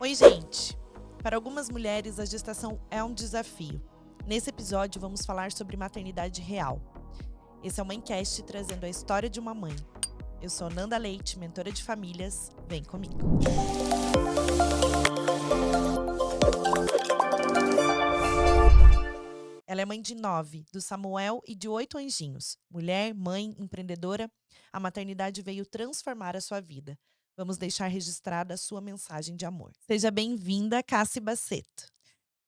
Oi, gente! Para algumas mulheres, a gestação é um desafio. Nesse episódio, vamos falar sobre maternidade real. Esse é o Mãecast trazendo a história de uma mãe. Eu sou Nanda Leite, mentora de famílias. Vem comigo! Ela é mãe de 9, do Samuel e de 8 anjinhos. Mulher, mãe, empreendedora, a maternidade veio transformar a sua vida. Vamos deixar registrada a sua mensagem de amor. Seja bem-vinda, Cassi Baceto.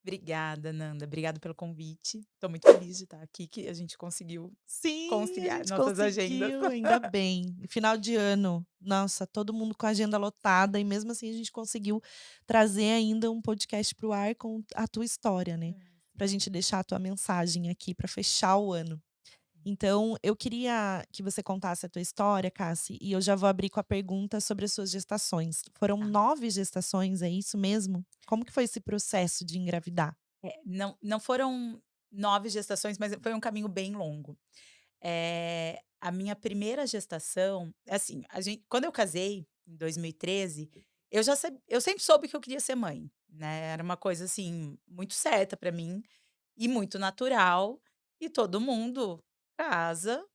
Obrigada, Nanda. Obrigada pelo convite. Estou muito feliz de estar aqui, que a gente conseguiu Sim, a conciliar gente nossas agendas. conseguiu, ainda bem. Final de ano, nossa, todo mundo com a agenda lotada e mesmo assim a gente conseguiu trazer ainda um podcast para o ar com a tua história, né? Pra gente deixar a tua mensagem aqui para fechar o ano. Então, eu queria que você contasse a tua história, Cassi, e eu já vou abrir com a pergunta sobre as suas gestações. Foram Tá. 9 gestações, é isso mesmo? Como que foi esse processo de engravidar? Não foram 9 gestações, mas foi um caminho bem longo. A minha primeira gestação, assim, quando eu casei, em 2013, eu sempre soube que eu queria ser mãe, né, era uma coisa, assim, muito certa para mim e muito natural, e todo mundo casa.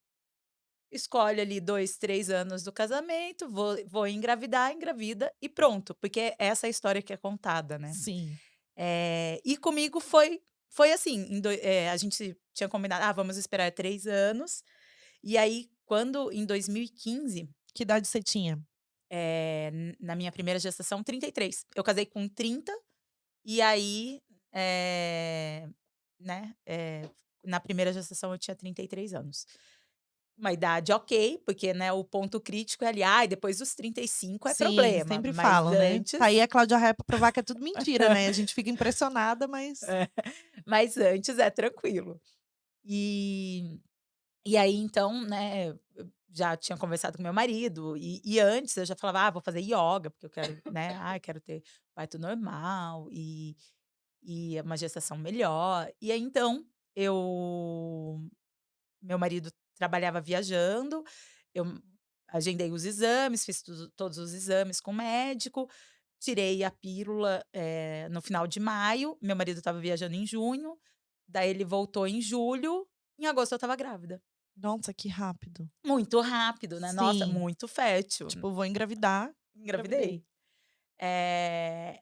Escolhe ali 2, 3 anos do casamento, vou engravidar, engravida e pronto, porque essa é a história que é contada, né. Sim. E comigo foi assim, a gente tinha combinado: "Ah, vamos esperar 3 anos", e aí quando em 2015, Que idade você tinha? na minha primeira gestação, 33. Eu casei com 30 e aí, eh, né, na primeira gestação eu tinha 33 anos. Uma idade ok, porque, né, o ponto crítico é ali, ai, depois dos 35 é Sim, problema, sempre mas falam, né. Tá antes aí a Cláudia Raia pra provar que é tudo mentira, né, a gente fica impressionada, mas é, mas antes é tranquilo. E e aí então, né, eu já tinha conversado com meu marido, e antes eu já falava: "Ah, vou fazer ioga, porque eu quero, né, ai, quero ter parto normal e uma gestação melhor". E aí então, eu meu marido trabalhava viajando, eu agendei os exames, fiz todos os exames com o médico, tirei a pílula, no final de maio, meu marido estava viajando em junho, daí ele voltou em julho, em agosto eu estava grávida. nossa, que rápido. Muito rápido, né, nossa, Sim, muito fértil. tipo, vou engravidar, engravidei. Engravidei. Eh,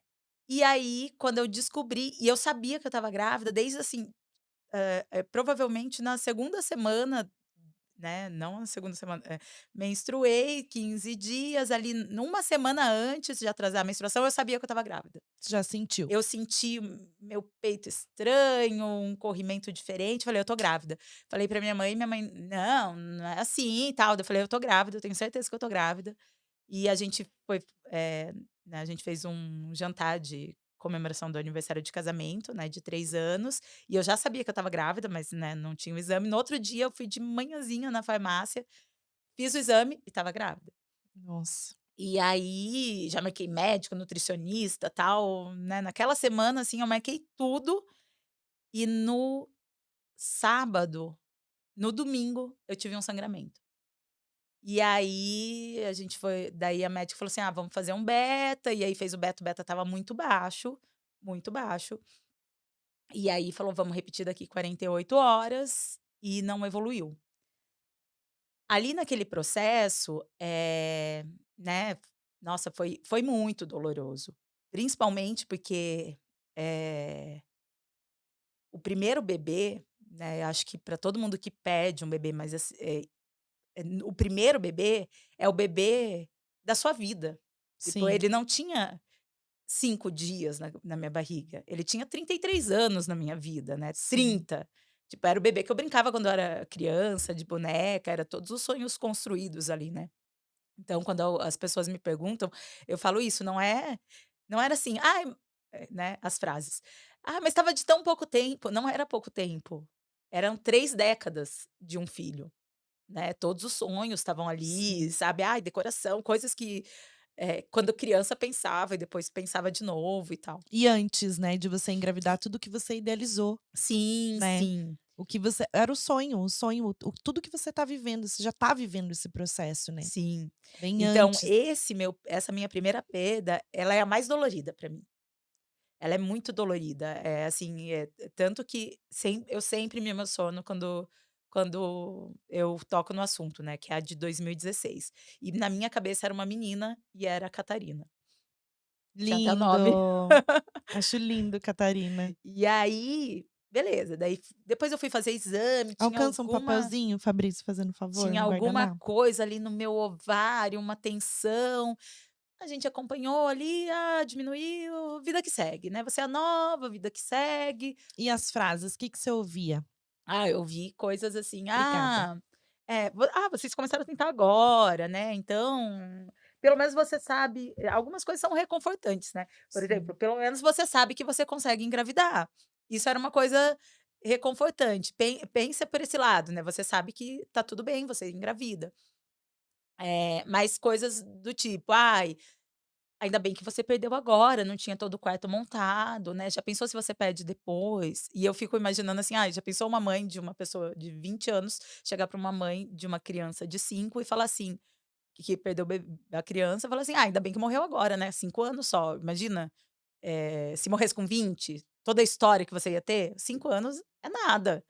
e aí quando eu descobri e eu sabia que eu estava grávida desde assim, provavelmente na segunda semana. Né, não na segunda semana, menstruei 15 dias, ali numa semana antes de atrasar a menstruação, eu sabia que eu estava grávida. Você já sentiu? Eu senti meu peito estranho, um corrimento diferente, falei: "Eu tô grávida". Falei pra minha mãe: "Não, não é assim e tal". Daí eu falei: "Eu tô grávida, eu tenho certeza que eu tô grávida". E a gente foi, né, a gente fez um jantar de comemoração do aniversário de casamento, né, de 3 anos, e eu já sabia que eu estava grávida, mas, né, não tinha o exame. No outro dia eu fui de manhãzinha na farmácia, fiz o exame e estava grávida. Nossa. E aí já marquei médico, nutricionista, tal, né, naquela semana, assim, eu marquei tudo, e no sábado, no domingo, eu tive um sangramento. E aí a gente foi daí a médica falou assim: "Ah, vamos fazer um beta", e aí fez o beta estava muito baixo, muito baixo. E aí falou: "Vamos repetir daqui 48 horas", e não evoluiu. Ali naquele processo, né, nossa, foi muito doloroso, principalmente porque, eh, o primeiro bebê, né, acho que para todo mundo que pede um bebê, mas o primeiro bebê é o bebê da sua vida. Tipo, Sim, ele não tinha 5 dias na minha barriga, ele tinha 33 anos na minha vida, né, sim. 30. Tipo, era o bebê que eu brincava quando eu era criança, de boneca, era todos os sonhos construídos ali, né. Então quando as pessoas me perguntam, eu falo isso, não era assim: "Ai", né, as frases: "Ah, mas estava de tão pouco tempo", não era pouco tempo, eram 3 décadas de um filho. Né, todos os sonhos estavam ali, Sim. sabe, ai, decoração, coisas que, quando criança pensava e depois pensava de novo e tal. E antes, né, de você engravidar, tudo que você idealizou, Sim, né, sim. O que você era o sonho, tudo que você tá vivendo, você já tá vivendo esse processo, né, Sim. bem Então antes. essa minha primeira perda, ela é a mais dolorida pra mim. Ela é muito dolorida, é assim, tanto que eu sempre me emociono quando eu toco no assunto, né, que é a de 2016. E na minha cabeça era uma menina e era a Catarina. Tinha até nome. Lindo, acho lindo, Catarina. E aí, beleza, daí depois eu fui fazer exame, Alcança um papelzinho, Fabrício, fazendo favor, tinha um alguma guardanapo? coisa ali no meu ovário, uma tensão. A gente acompanhou ali, diminuiu, vida que segue, né, você é nova, vida que segue. E as frases, que você ouvia? Eu vi coisas assim: Obrigada. vocês começaram a tentar agora, né, então, pelo menos você sabe", algumas coisas são reconfortantes, né. Por exemplo, Sim. "Pelo menos você sabe que você consegue engravidar". Isso era uma coisa reconfortante. Pensa por esse lado, né, você sabe que tá tudo bem, você engravida. Mas coisas do tipo: "Ai, ainda bem que você perdeu agora, não tinha todo o quarto montado, né, já pensou se você perde depois?". E eu fico imaginando assim, já pensou uma mãe de uma pessoa de 20 anos chegar para uma mãe de uma criança de 5 e falar assim, que perdeu a criança, falar assim: ainda bem que morreu agora, né, 5 anos só, imagina, se morresse com 20, toda a história que você ia ter, 5 anos é nada",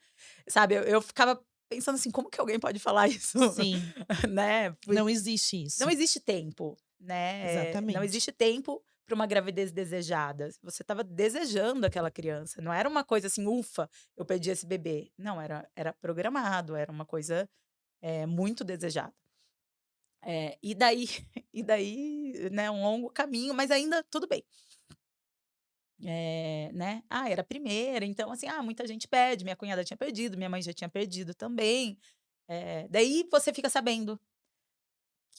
sabe. Eu ficava pensando assim: "Como que alguém pode falar isso?", Sim, né. não existe Não isso. existe tempo, né, não Exatamente. existe tempo para uma gravidez desejada. Você estava desejando aquela criança, não era uma coisa assim: "Ufa, eu perdi esse bebê". Não, era programado, era uma coisa, muito desejada. E daí e daí, né, um longo caminho, mas ainda tudo bem. Né, era a primeira, então assim, muita gente pede, minha cunhada tinha perdido, minha mãe já tinha perdido também. Daí você fica sabendo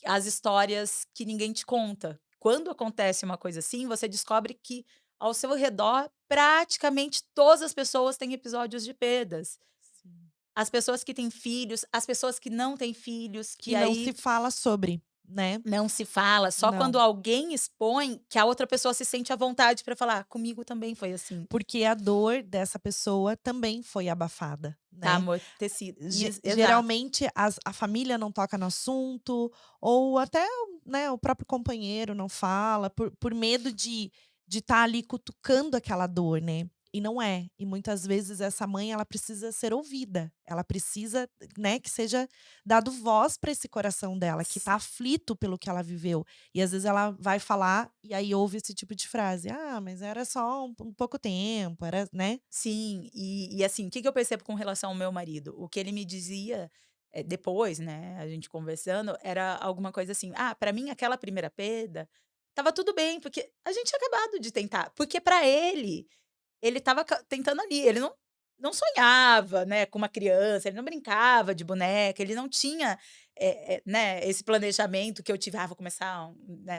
as histórias que ninguém te conta. Quando acontece uma coisa assim, você descobre que ao seu redor, praticamente todas as pessoas têm episódios de perdas. Sim. As pessoas que têm filhos, as pessoas que não têm filhos, que Que não se aí fala sobre, né. não se fala, só quando Não, alguém expõe que a outra pessoa se sente à vontade para falar: "Comigo também foi assim". porque a dor dessa pessoa também foi abafada, Tá né. amortecido. Exato. Geralmente a família não toca no assunto, ou até, né, o próprio companheiro não fala, por medo de estar ali cutucando aquela dor, né. E não é. E muitas vezes essa mãe, ela precisa ser ouvida, ela precisa, né, que seja dado voz para esse coração dela, que tá aflito pelo que ela viveu. E às vezes ela vai falar, e aí ouve esse tipo de frase: "Ah, mas era só um pouco tempo, era", né. Sim, e assim, o que que eu percebo com relação ao meu marido? O que ele me dizia, depois, né, a gente conversando, era alguma coisa assim: pra mim aquela primeira perda, estava tudo bem, porque a gente tinha acabado de tentar". Porque pra ele estava tentando ali, ele não sonhava, né, com uma criança, ele não brincava de boneca, ele não tinha, né, esse planejamento que eu tive: "Vou começar,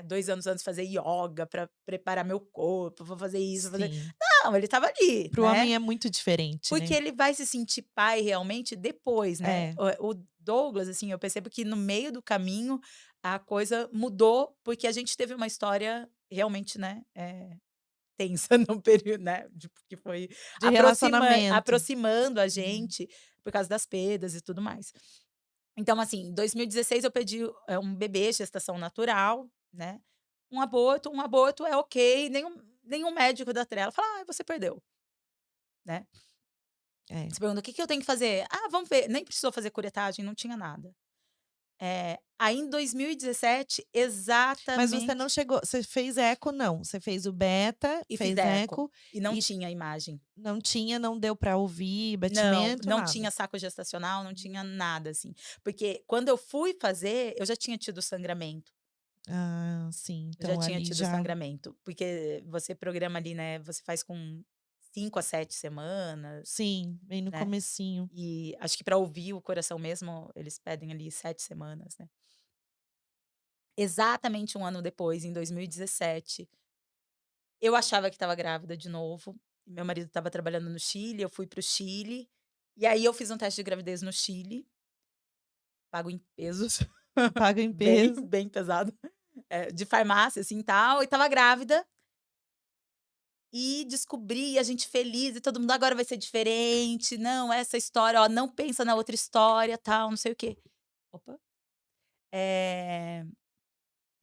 2 anos antes fazer ioga para preparar meu corpo, vou fazer isso, vou fazer", Sim. não, ele estava ali, Para o né. homem é muito diferente, Porque né. ele vai se sentir pai realmente depois, né. É, O Douglas, assim, eu percebo que no meio do caminho a coisa mudou, porque a gente teve uma história realmente, né, tensa no período, né, que foi de relacionamento. aproximando a Hum. gente por causa das perdas e tudo mais. Então, assim, em 2016 eu perdi, um bebê, gestação natural, né, um aborto é ok, nenhum médico da trela fala: "Você perdeu", né. É. Você pergunta: "O que que eu tenho que fazer?". Vamos ver", nem precisou fazer curetagem, não tinha nada. Aí em 2017, Mas você exatamente, não chegou, você fez eco não, você fez o beta, e fiz fez eco, eco e não e tinha imagem. não tinha, não deu pra ouvir Não, batimento, não nada? tinha saco gestacional, não Hum. tinha nada, assim. Porque quando eu fui fazer, eu já tinha tido sangramento, Ah, sim, eu já então tinha ali tido já sangramento. Porque você programa ali, né, você faz com 5 a 7 semanas, sim, bem no né, comecinho. e acho que para ouvir o coração mesmo, eles pedem ali 7 semanas, né. Exatamente um ano depois, em 2017, eu achava que estava grávida de novo, e meu marido estava trabalhando no Chile, eu fui para o Chile, e aí eu fiz um teste de gravidez no Chile, pago em pesos, Paga em bem, peso. bem pesado, de farmácia, assim, tal, e estava grávida, e descobri, a gente feliz e todo mundo: "Agora vai ser diferente, não, essa história, ó, não pensa na outra história, tal, não sei o quê". Opa. Eh,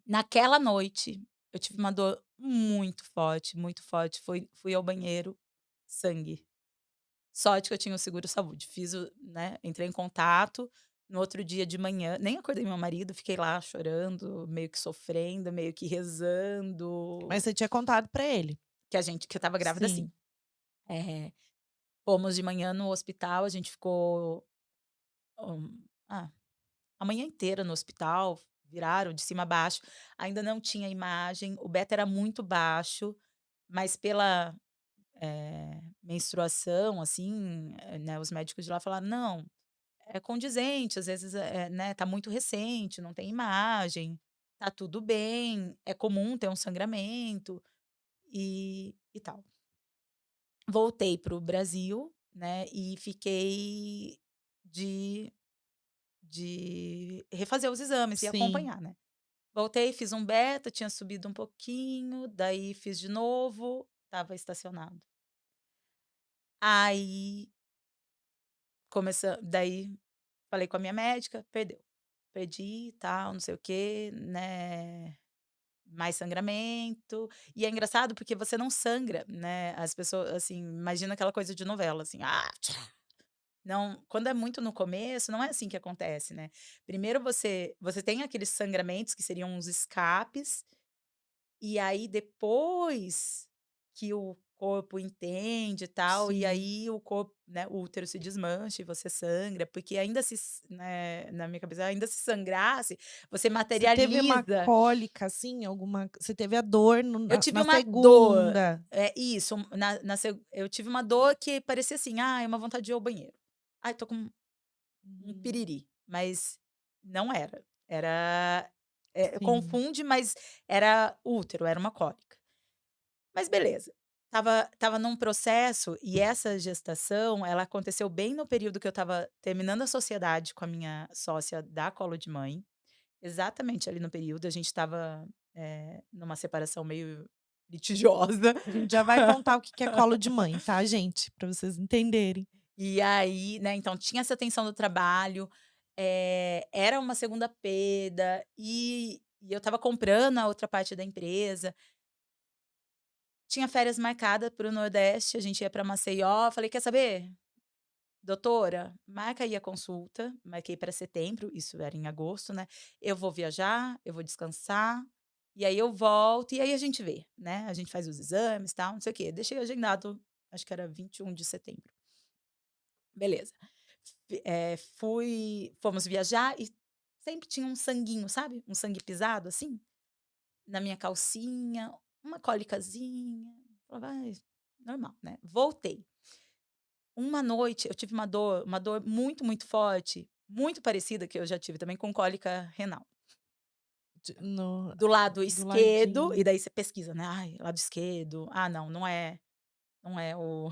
Naquela noite, eu tive uma dor muito forte, fui ao banheiro, sangue. Sorte que eu tinha o seguro-saúde, fiz o né, entrei em contato, no outro dia de manhã nem acordei meu marido, fiquei lá chorando, meio que sofrendo, meio que rezando, Mas você tinha contado pra ele? que eu estava grávida sim. Sim, Eh, Fomos de manhã no hospital, a gente ficou, hum, ah, a manhã inteira no hospital, viraram de cima a baixo, ainda não tinha imagem, o beta era muito baixo, mas pela, menstruação, assim, né, os médicos de lá falaram: "Não, é condizente, às vezes, né, tá muito recente, não tem imagem, tá tudo bem, é comum ter um sangramento", e tal. Voltei para o Brasil, né, e fiquei de refazer os exames e sim. acompanhar, né. Voltei, fiz um beta, tinha subido um pouquinho, daí fiz de novo, estava estacionado. Aí daí falei com a minha médica, perdeu. Perdi, tal, não sei o quê, né, mais sangramento. E é engraçado porque você não sangra, né, as pessoas, assim, imagina aquela coisa de novela, assim, não, quando é muito no começo, não é assim que acontece, né. Primeiro você tem aqueles sangramentos que seriam uns escapes, e aí depois que o corpo entende e tal, e Sim. aí o corpo, né, o útero se desmancha e você sangra, porque ainda né, na minha cabeça, ainda se sangrasse, você Você teve uma materializa. cólica, assim, alguma você teve a dor no Eu na tive na uma dor, segunda? isso, eu tive uma dor que parecia assim: "Ai, uma vontade de ir ao banheiro. Ai, tô com um Hum, piriri", mas não era. Era, sim, confunde, mas era útero, era uma cólica. Mas beleza, estava num processo e essa gestação, ela aconteceu bem no período que eu estava terminando a sociedade com a minha sócia da colo de mãe, exatamente ali no período, a gente estava, numa separação meio litigiosa. a gente já vai contar o que que é colo de mãe, tá, gente, pra vocês entenderem. E aí, né, então tinha essa tensão do trabalho, era uma segunda perda, e eu estava comprando a outra parte da empresa, tinha férias marcada para o Nordeste, a gente ia para Maceió, falei: "Quer saber? Doutora, marca aí a consulta", marquei para setembro, isso era em agosto, né, "eu vou viajar, eu vou descansar, e aí eu volto e aí a gente vê, né, a gente faz os exames, tal, não sei o quê", deixei agendado, acho que era 21 de setembro. Beleza. Fomos viajar e sempre tinha um sanguinho, sabe, um sangue pisado, assim, na minha calcinha, uma cólicazinha, falava: "Ai, normal, né". Voltei. Uma noite eu tive uma dor muito, muito forte, muito parecida que eu já tive também com cólica renal. De no Do lado do esquerdo, e ladinho. daí você pesquisa, né, "Ai, lado esquerdo, ah não, não é o".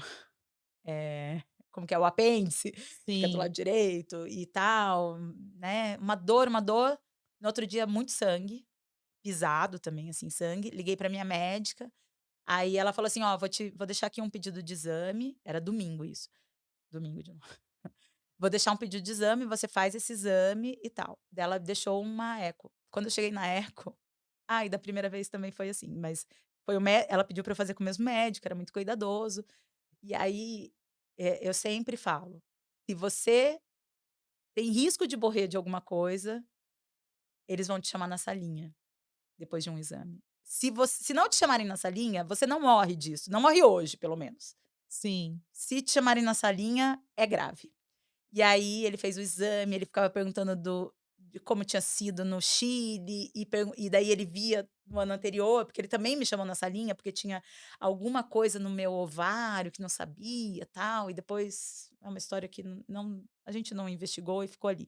Como que é? O apêndice, fica do Sim. lado direito e tal, né, uma dor, no outro dia muito sangue, pisado também, assim, sangue, liguei pra minha médica, aí ela falou assim: "Ó, vou deixar aqui um pedido de exame", era domingo isso, domingo de novo. "Vou deixar um pedido de exame, você faz esse exame e tal". Daí ela deixou uma eco. Quando eu cheguei na eco, ai, da primeira vez também foi assim, mas foi o mé ela pediu pra eu fazer com o mesmo médico, era muito cuidadoso. E aí, eu sempre falo: "Se você tem risco de morrer de alguma coisa, eles vão te chamar na salinha, depois de um exame. Se não te chamarem na salinha, você não morre disso, não morre hoje, pelo menos. Sim. Se te chamarem na salinha, é grave". E aí ele fez o exame, ele ficava perguntando de como tinha sido no Chile, e daí ele via no ano anterior, porque ele também me chamou na salinha, porque tinha alguma coisa no meu ovário que não sabia, tal, e depois é uma história que a gente não investigou e ficou ali.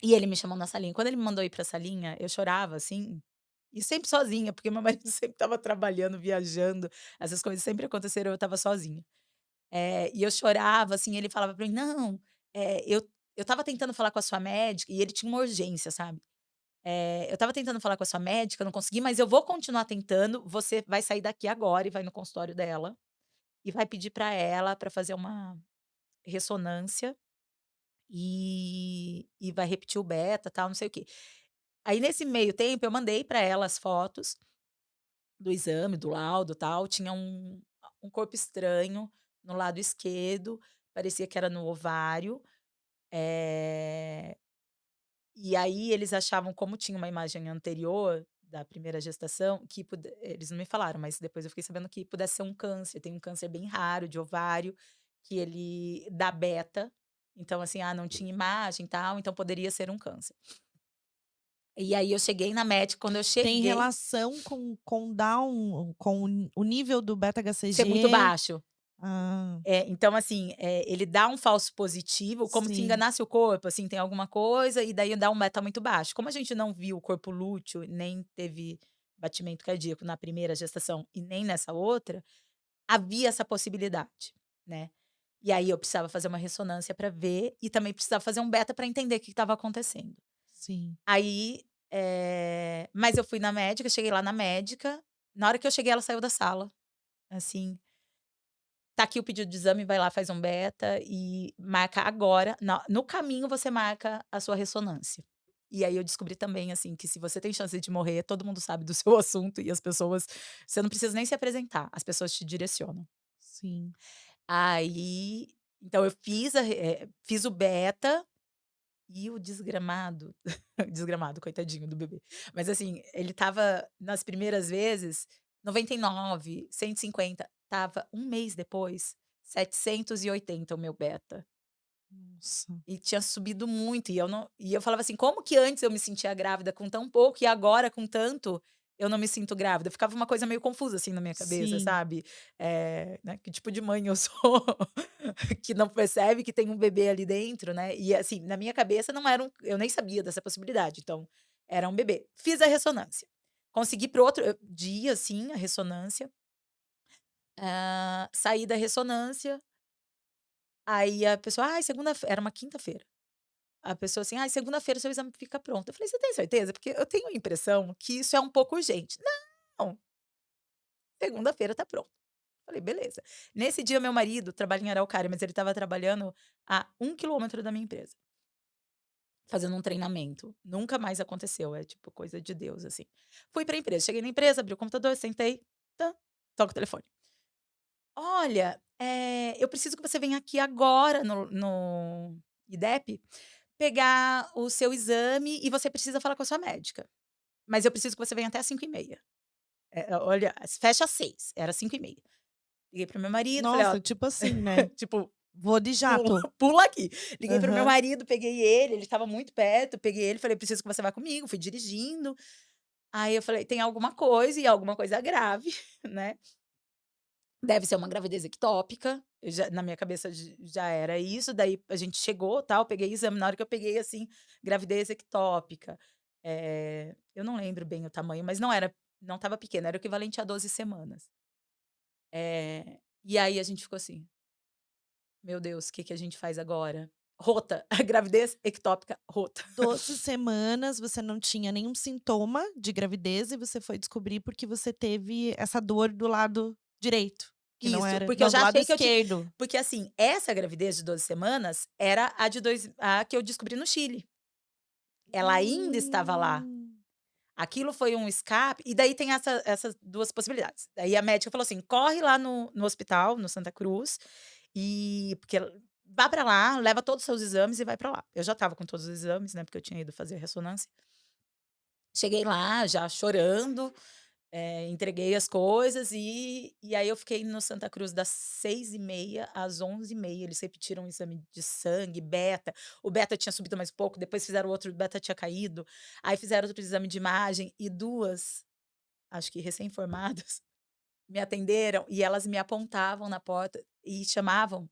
E ele me chamou na salinha. Quando ele me mandou ir pra salinha, eu chorava, assim, e sempre sozinha, porque meu marido sempre estava trabalhando, viajando, essas coisas sempre aconteceram, eu estava sozinha. E eu chorava, assim, ele falava pra mim: "Não, eu estava tentando falar com a sua médica", e ele tinha uma urgência, sabe. Eu estava tentando falar com a sua médica, não consegui, mas eu vou continuar tentando. Você vai sair daqui agora e vai no consultório dela e vai pedir para ela para fazer uma ressonância e vai repetir o beta, tal, não sei o quê. Aí nesse meio tempo eu mandei para ela as fotos do exame, do laudo, tal, tinha um corpo estranho no lado esquerdo, parecia que era no ovário, eh, e aí eles achavam, como tinha uma imagem anterior da primeira gestação, que eles não me falaram, mas depois eu fiquei sabendo que pudesse ser um câncer, tem um câncer bem raro de ovário, que ele dá beta, então assim, não tinha imagem, e tal, então poderia ser um câncer. E aí eu cheguei na médica, quando eu Tem cheguei relação com Down, com o nível do ser muito beta-HCG? baixo. Ah, Então assim, ele dá um falso positivo, como se sim, enganasse o corpo, assim, tem alguma coisa, e daí dá um beta muito baixo. Como a gente não viu o corpo lúteo, nem teve batimento cardíaco na primeira gestação e nem nessa outra, havia essa possibilidade, né. E aí eu precisava fazer uma ressonância para ver e também precisava fazer um beta para entender o que estava acontecendo. sim. Aí, mas eu fui na médica, cheguei lá na médica, na hora que eu cheguei ela saiu da sala, assim: "Tá aqui o pedido de exame, vai lá, faz um beta e marca agora, na no caminho você marca a sua ressonância". E aí eu descobri também, assim, que se você tem chance de morrer, todo mundo sabe do seu assunto e as pessoas você não precisa nem se apresentar, as pessoas te direcionam. Sim. Aí, então eu fiz o beta e o desgramado desgramado, coitadinho do bebê. Mas assim, ele estava nas primeiras vezes 99, 150, estava um mês depois 780 o meu beta. Nossa. E tinha subido muito e eu falava assim: "Como que antes eu me sentia grávida com tão pouco e agora com tanto, eu não me sinto grávida?". Ficava uma coisa meio confusa, assim, na minha cabeça, Sim, sabe. Né, que tipo de mãe eu sou, que não percebe que tem um bebê ali dentro, né. E assim, na minha cabeça não era eu nem sabia dessa possibilidade, então, era um bebê. Fiz a ressonância, consegui para o outro dia, assim, a ressonância, saí da ressonância, aí a pessoa: "Ai, era uma quinta-feira. A pessoa assim: "Ai, segunda-feira seu exame fica pronto". Eu falei: "Você tem certeza? Porque eu tenho a impressão que isso é um pouco urgente". "Não, segunda-feira tá pronto". Falei: "Beleza". Nesse dia meu marido trabalha em Araucária, mas ele estava trabalhando a 1 quilômetro da minha empresa, fazendo um treinamento. Nunca mais aconteceu, é tipo coisa de Deus, assim. Fui pra empresa, cheguei na empresa, abri o computador, sentei, toca o telefone. "Olha, eu preciso que você venha aqui agora no IDEP pegar o seu exame e você precisa falar com a sua médica. Mas eu preciso que você venha até às 5h30. Olha, fecha às 6h, era 5h30. Liguei para o meu marido, falei: "Ó", nossa, tipo assim, né, tipo, vou de pula jato. pula aqui. Liguei para o meu Aham. marido, peguei ele estava muito perto, peguei ele, falei: "Preciso que você vá comigo", fui dirigindo. Aí eu falei: "Tem alguma coisa e alguma coisa grave, né, deve ser uma gravidez ectópica", eu já na minha cabeça já era isso, daí a gente chegou, tal, peguei exame, na hora que eu peguei, assim, gravidez ectópica, eu não lembro bem o tamanho, mas não estava pequeno, era o equivalente a 12 semanas. E aí a gente ficou assim: "Meu Deus, o que que a gente faz agora?". Rota, gravidez ectópica rota. 12 semanas, você não tinha nenhum sintoma de gravidez e você foi descobrir porque você teve essa dor do lado direito, que não Isso, era porque eu não, do já lado achei que eu tinha esquerdo. porque assim, essa gravidez de 12 semanas era a que eu descobri no Chile. Ela ainda estava lá. Hum. Aquilo foi um escape e daí tem essas 2 possibilidades. Daí a médica falou assim: "Corre lá no hospital, no Santa Cruz, porque vá pra lá, leva todos os seus exames e vai pra lá". Eu já estava com todos os exames, né, porque eu tinha ido fazer a ressonância. Cheguei lá já chorando, entreguei as coisas e aí eu fiquei no Santa Cruz das 6h30 às 11h30, eles repetiram o exame de sangue, beta, o beta tinha subido mais um pouco, depois fizeram outro, o beta tinha caído, aí fizeram outro exame de imagem e 2, acho que recém-formadas, me atenderam e elas me apontavam na porta e chamavam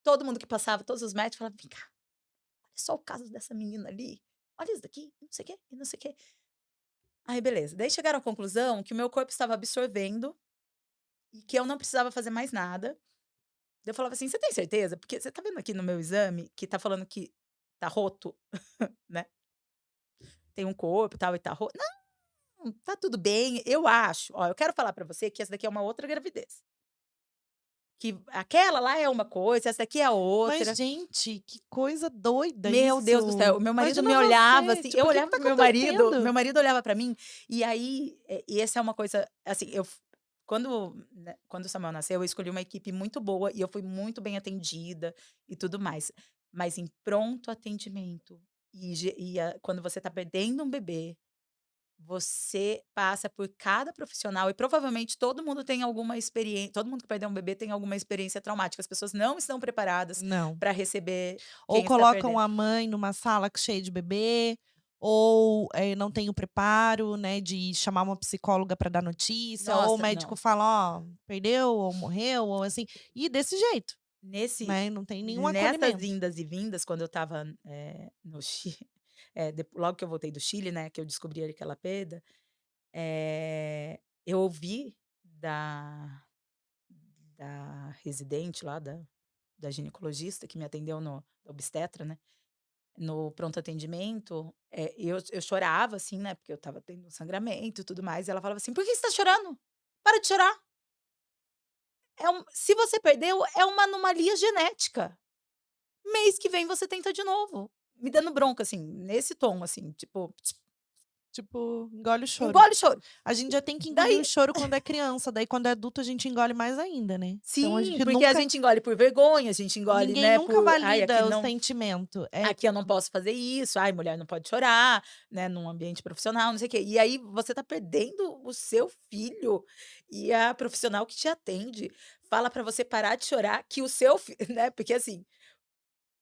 todo mundo que passava, todos os médicos falavam: "Vem cá, olha só o caso dessa menina ali, olha isso daqui, não sei o quê, e não sei o quê". Aí beleza, daí chegaram à conclusão que o meu corpo estava absorvendo e que eu não precisava fazer mais nada. Eu falava assim: "Você tem certeza? Porque você tá vendo aqui no meu exame que tá falando que tá roto, né". tem um corpo, tal, e tal. Não, tá tudo bem, eu acho. Ó, eu quero falar pra você que essa daqui é uma outra gravidez. Que aquela lá é uma coisa, essa daqui é a Mas, outra. gente, que coisa doida Meu Deus do céu, isso. o meu marido me Imagina olhava você, assim, tipo, eu o que que olhava tá para o meu acontecendo? marido olhava pra mim, e aí, e essa é uma coisa, assim, quando, né, quando o Samuel nasceu, eu escolhi uma equipe muito boa e eu fui muito bem atendida e tudo mais. Mas em pronto atendimento quando você tá perdendo um bebê, você passa por cada profissional e provavelmente todo mundo tem alguma experiência, todo mundo que perdeu um bebê tem alguma experiência traumática. As pessoas não estão preparadas Não. para receber Ou quem está colocam perdendo. a mãe numa sala cheia de bebê, ou, não tem o preparo, né, de chamar uma psicóloga para dar notícia, ou o Nossa, médico não. fala: "Ó, perdeu ou morreu", ou assim, e desse jeito, Nesse né, não tem nenhum Nessas acolhimento. indas e vindas, quando eu estava, no Chile, logo que eu voltei do Chile, né, que eu descobri aquela perda, eu ouvi da residente lá, da ginecologista que me atendeu no da obstetra, né, no pronto atendimento, eu chorava, assim, né, porque eu estava tendo um sangramento e tudo mais, e ela falava assim: "Por que você tá chorando? Para de chorar, se você perdeu, é uma anomalia genética". Mês que vem você tenta de novo. Me dando bronca, assim, nesse tom, assim, tipo, Tipo, engole o choro. engole o choro. A gente já tem que engolir o Daí choro quando é criança, daí quando é adulto a gente engole mais ainda, né. Então a sim, gente porque a nunca gente engole por vergonha, a gente engole, ninguém né, nunca por: "Ai, valida o sentimento. aqui eu não posso fazer isso. Ai, mulher não pode chorar, né, num ambiente profissional, não sei o quê". E aí você tá perdendo o seu filho, e a profissional que te atende fala pra você parar de chorar que o seu né, porque assim,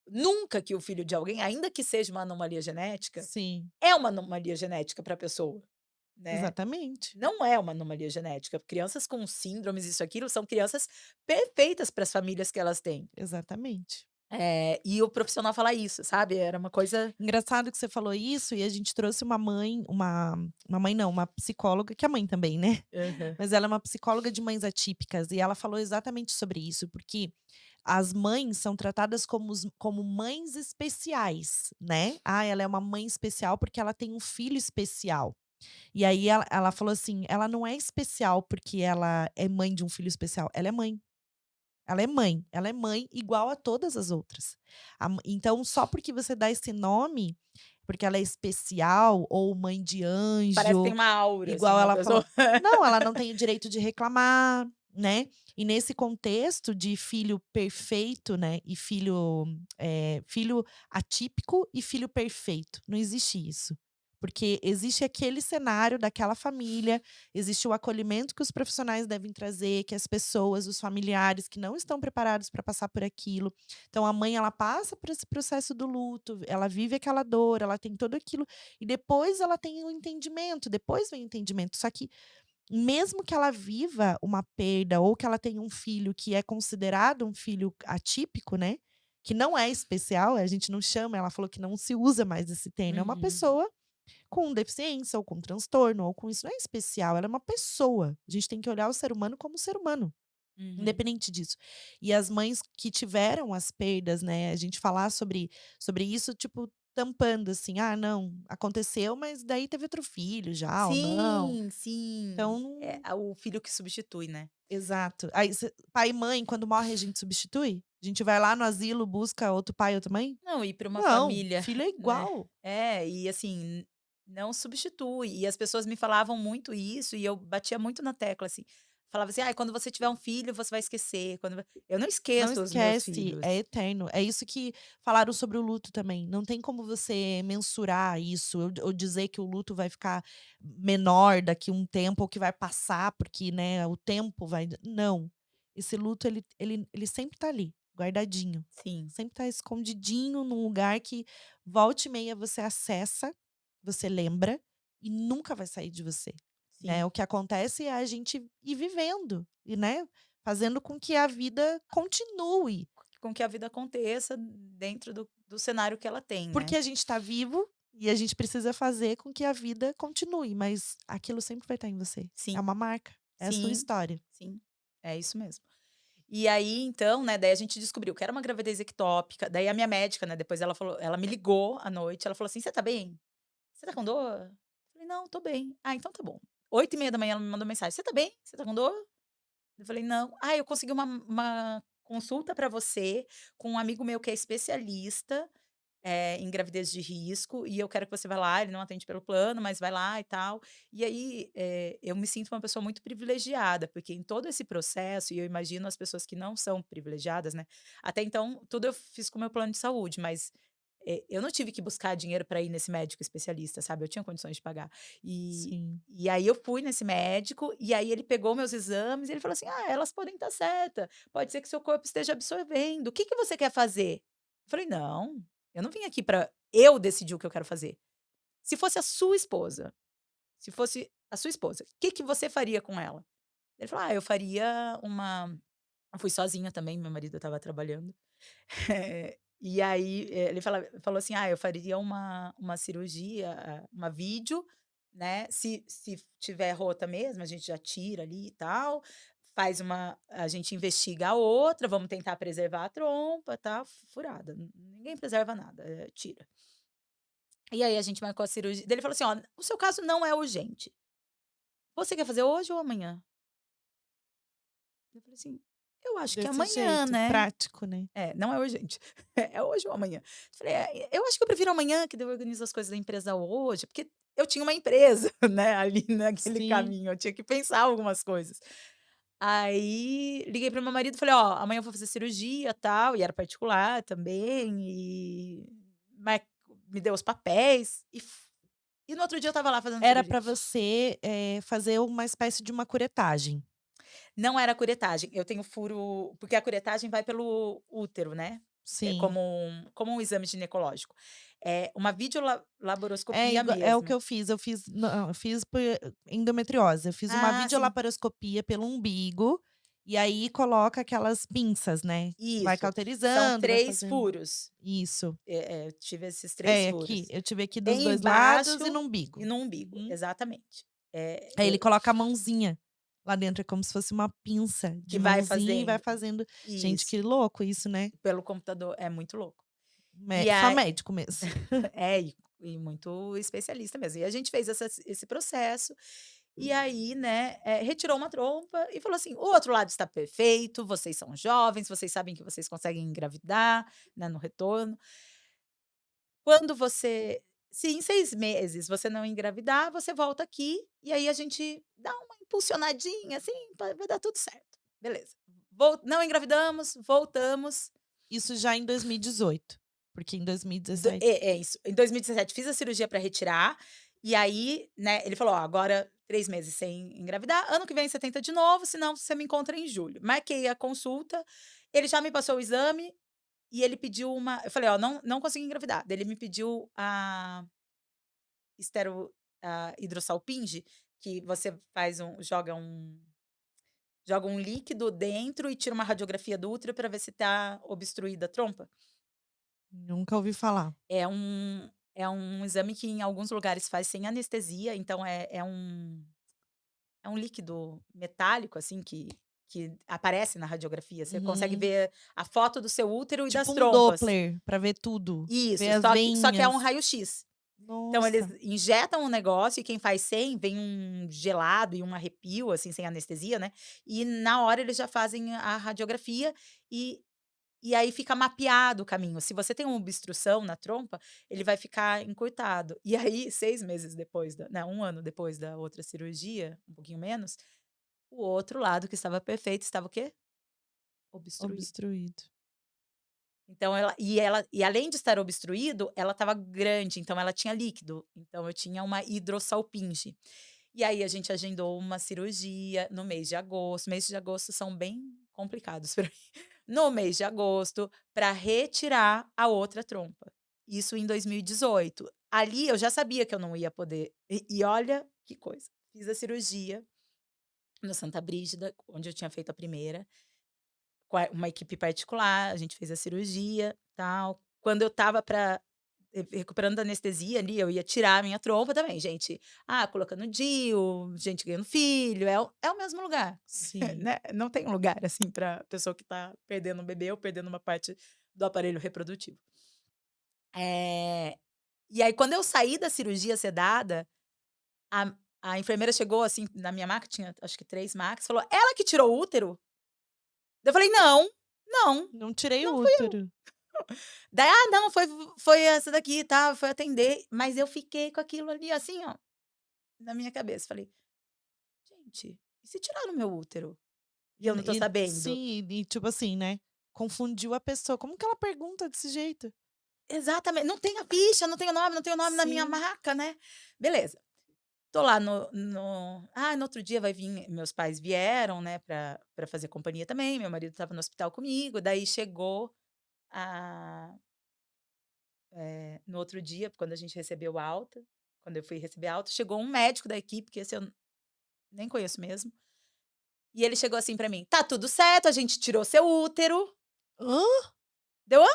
nunca que o filho de alguém, ainda que seja uma anomalia genética, Sim, é uma anomalia genética pra pessoa, né. exatamente, Não é uma anomalia genética. Crianças com síndromes, isso, aquilo, são crianças perfeitas para as famílias que elas têm. exatamente. E o profissional fala isso, sabe, era uma coisa. Engraçado que você falou isso e a gente trouxe uma mãe não, uma psicóloga, que é mãe também, né, Aham. mas ela é uma psicóloga de mães atípicas e ela falou exatamente sobre isso, porque as mães são tratadas como mães especiais, né. "Ah, ela é uma mãe especial porque ela tem um filho especial". E aí ela falou assim: "Ela não é especial porque ela é mãe de um filho especial, ela é mãe". Ela é mãe igual a todas as outras. Então só porque você dá esse nome, porque ela é especial ou mãe de Parece que tem anjo, uma aura, assim, igual na ela pessoa. falou não, ela não tem o direito de reclamar, né. E nesse contexto de filho perfeito, né, e filho atípico e filho perfeito, não existe isso. Porque existe aquele cenário daquela família, existe o acolhimento que os profissionais devem trazer, que as pessoas, os familiares que não estão preparados para passar por aquilo. Então a mãe ela passa por esse processo do luto, ela vive aquela dor, ela tem tudo aquilo e depois ela tem o entendimento, depois vem o entendimento. Só que mesmo que ela viva uma perda ou que ela tenha um filho que é considerado um filho atípico, né, que não é especial, a gente não chama, ela falou que não se usa mais esse termo, é uma Uhum, pessoa com deficiência ou com transtorno ou com isso, não é especial, ela é uma pessoa. A gente tem que olhar o ser humano como ser humano, uhum. independente disso. E as mães que tiveram as perdas, né, a gente falar sobre isso, tipo, tampando assim: "Ah, não, aconteceu, mas daí teve outro filho já", ou não. Sim, sim. É Então o filho que substitui, né. exato. Aí pai e mãe, quando morre, a gente substitui? A gente vai lá no asilo, busca outro pai, outra mãe? Não, e para uma Não, família, filho é né. igual. E assim, não substitui. E as pessoas me falavam muito isso e eu batia muito na tecla, assim. Falava assim: "Ai, quando você tiver um filho, você vai esquecer, eu não Não esqueço os meus esquece, filhos". é eterno. É isso que falaram sobre o luto também. Não tem como você mensurar isso ou dizer que o luto vai ficar menor daqui um tempo ou que vai passar porque, né, o tempo vai não. Esse luto ele sempre tá ali, guardadinho. Sim, Sempre tá escondidinho num lugar que volta e meia você acessa, você lembra e nunca vai sair de você, né. sim. O que acontece é a gente ir vivendo e, né, fazendo com que a vida continue, Com que a vida aconteça dentro do cenário que ela tem, porque né. a gente está vivo e a gente precisa fazer com que a vida continue, mas aquilo sempre vai estar em você. É Sim, uma marca, é a sua sim, história. sim, é isso mesmo. E aí, então, né, daí a gente descobriu que era uma gravidez ectópica, daí a minha médica, né, depois ela me ligou à noite, ela falou assim: "Você tá bem? você tá com dor? Eu falei: "Não, tô bem". "Ah, então tá bom". 8h30 ela me mandou mensagem: "Você tá bem? Você tá com dor?" Eu falei: "Não". "Ah, eu consegui uma consulta pra você com um amigo meu que é especialista, em gravidez de risco, e eu quero que você vá lá, ele não atende pelo plano, mas vai lá e tal". E aí, eu me sinto uma pessoa muito privilegiada, porque em todo esse processo, e eu imagino as pessoas que não são privilegiadas, né, até então tudo eu fiz com o meu plano de saúde, mas, eu não tive que buscar dinheiro para ir nesse médico especialista, sabe, eu tinha condições de pagar. E Sim. e aí eu fui nesse médico, e aí ele pegou meus exames e ele falou assim: "Ah, elas podem estar certa, pode ser que seu corpo esteja absorvendo, o que que você quer fazer?". Eu falei: "Não, eu não vim aqui para eu decidir o que eu quero fazer. Se fosse a sua esposa, se fosse a sua esposa, o que que você faria com ela?". Ele falou: "Ah, eu faria uma". Eu fui sozinha também, meu marido estava trabalhando. E aí, ele falou assim: "Ah, eu faria uma cirurgia, uma vídeo, né, se tiver rota mesmo, a gente já tira ali e tal, faz uma a gente investiga a outra, vamos tentar preservar a trompa, tá, furada, ninguém preserva nada, tira". E aí a gente marcou a cirurgia daí ele falou assim: "Ó, o seu caso não é urgente. Você quer fazer hoje ou amanhã?". Eu falei assim: "Eu acho que Desse amanhã, jeito, né". prático, né. É, não é urgente. É hoje ou amanhã. Eu falei: eu acho que eu prefiro amanhã, que daí eu organizo as coisas da empresa hoje", porque eu tinha uma empresa, né, ali naquele Sim. caminho, eu tinha que pensar algumas coisas. Aí liguei para o meu marido e falei: "Ó, amanhã eu vou fazer cirurgia, tal", e era particular também, mas me deu os papéis e no outro dia eu estava lá fazendo Era cirurgia. pra você, fazer uma espécie de uma curetagem. Não era curetagem, eu tenho furo porque a curetagem vai pelo útero, né, é Sim. como um exame ginecológico. É uma É videolaparoscopia é o que mesmo. eu fiz não, eu fiz por endometriose, eu fiz uma Ah, sim, videolaparoscopia pelo umbigo, e aí coloca aquelas pinças, né, vai isso. São cauterizando, vai 3 fazendo furos. isso. Eu tive esses 3 É, aqui, furos. eu tive aqui dos 2 lados e Embaixo no e umbigo. no umbigo, Uhum. exatamente. Aí ele Eu coloca a mãozinha lá dentro, é como se fosse uma pinça de que vai mãozinha e vai fazendo. fazendo. Gente, Isso, que louco isso, né. pelo computador, é muito louco. Mé E só aí médico mesmo. e muito especialista mesmo. E a gente fez esse processo, e aí, né, retirou uma trompa e falou assim: "O outro lado está perfeito, vocês são jovens, vocês sabem que vocês conseguem engravidar, né, no retorno. Quando você se em 6 meses você não engravidar, você volta aqui, e aí a gente dá uma impulsionadinha, assim, vai dar tudo certo". Beleza. Não engravidamos, voltamos. Isso já em 2018, porque em Do 2017 é isso. Em 2017 fiz a cirurgia para retirar, e aí, né, ele falou: "Ó, agora 3 meses sem engravidar, ano que vem você tenta de novo, senão você me encontra em julho". Marquei a consulta, ele já me passou o exame e ele pediu uma eu falei: "Ó, não consegui engravidar". Daí ele me pediu a hidrosalpinge, que você joga um líquido dentro e tira uma radiografia do útero para ver se tá obstruída a trompa. nunca ouvi falar. É um exame que em alguns lugares faz sem anestesia, então é um líquido metálico, assim, que aparece na radiografia. Você consegue Uhum. ver a foto do seu útero e das Tipo um trompas. Doppler pra ver tudo, ver Isso, as só que é um veinhas. raio-x. Então eles Nossa, injetam o negócio e quem faz sem, vem um gelado e um arrepio, assim, sem anestesia, né, e na hora eles já fazem a radiografia e e aí fica mapeado o caminho. Se você tem uma obstrução na trompa, ele vai ficar encurtado. E aí 6 meses depois da não, 1 ano depois da outra cirurgia, um pouquinho menos, o outro lado que estava perfeito estava o quê? Obstruído. obstruído. Então ela além de estar obstruído, ela estava grande, então ela tinha líquido, então eu tinha uma hidrossalpinge. E aí a gente agendou uma cirurgia no mês de agosto, meses de agosto são bem complicados pra mim. No mês de agosto, para retirar a outra trompa. Isso em 2018. Ali eu já sabia que eu não ia poder e olha que coisa, fiz a cirurgia no Santa Brígida, onde eu tinha feito a primeira, com uma equipe particular, a gente fez a cirurgia, tal. Quando eu estava recuperando da anestesia ali, eu ia tirar a minha trompa também, gente, colocando DIU, gente ganhando filho, é o mesmo lugar, Sim. né, não tem um lugar, assim, pra pessoa que tá perdendo um bebê ou perdendo uma parte do aparelho reprodutivo. Eh, E aí, quando eu saí da cirurgia sedada, a a enfermeira chegou, assim, na minha maca, tinha acho que 3 macas, falou: "Ela que tirou o útero?" Daí eu falei: "Não, não, Não tirei o não fui eu". útero. Daí: "Ah, não, foi essa daqui e tal, foi atender", mas eu fiquei com aquilo ali, assim, ó, na minha cabeça, falei: "Gente, e se tiraram meu útero e eu não tô sabendo?" Sim, e tipo assim, né, confundiu a pessoa. Como que ela pergunta desse jeito? Exatamente, não tem a ficha, não tem o nome na minha Sim. maca, né. Beleza, tô lá no outro dia vai vir meus pais vieram, né, pra fazer companhia também, meu marido estava no hospital comigo, daí chegou a no outro dia, quando a gente recebeu alta, quando eu fui receber alta, chegou um médico da equipe, que esse eu nem conheço mesmo, e ele chegou assim pra mim: "Tá tudo certo, a gente tirou seu útero". Hã? Deu: "Hã?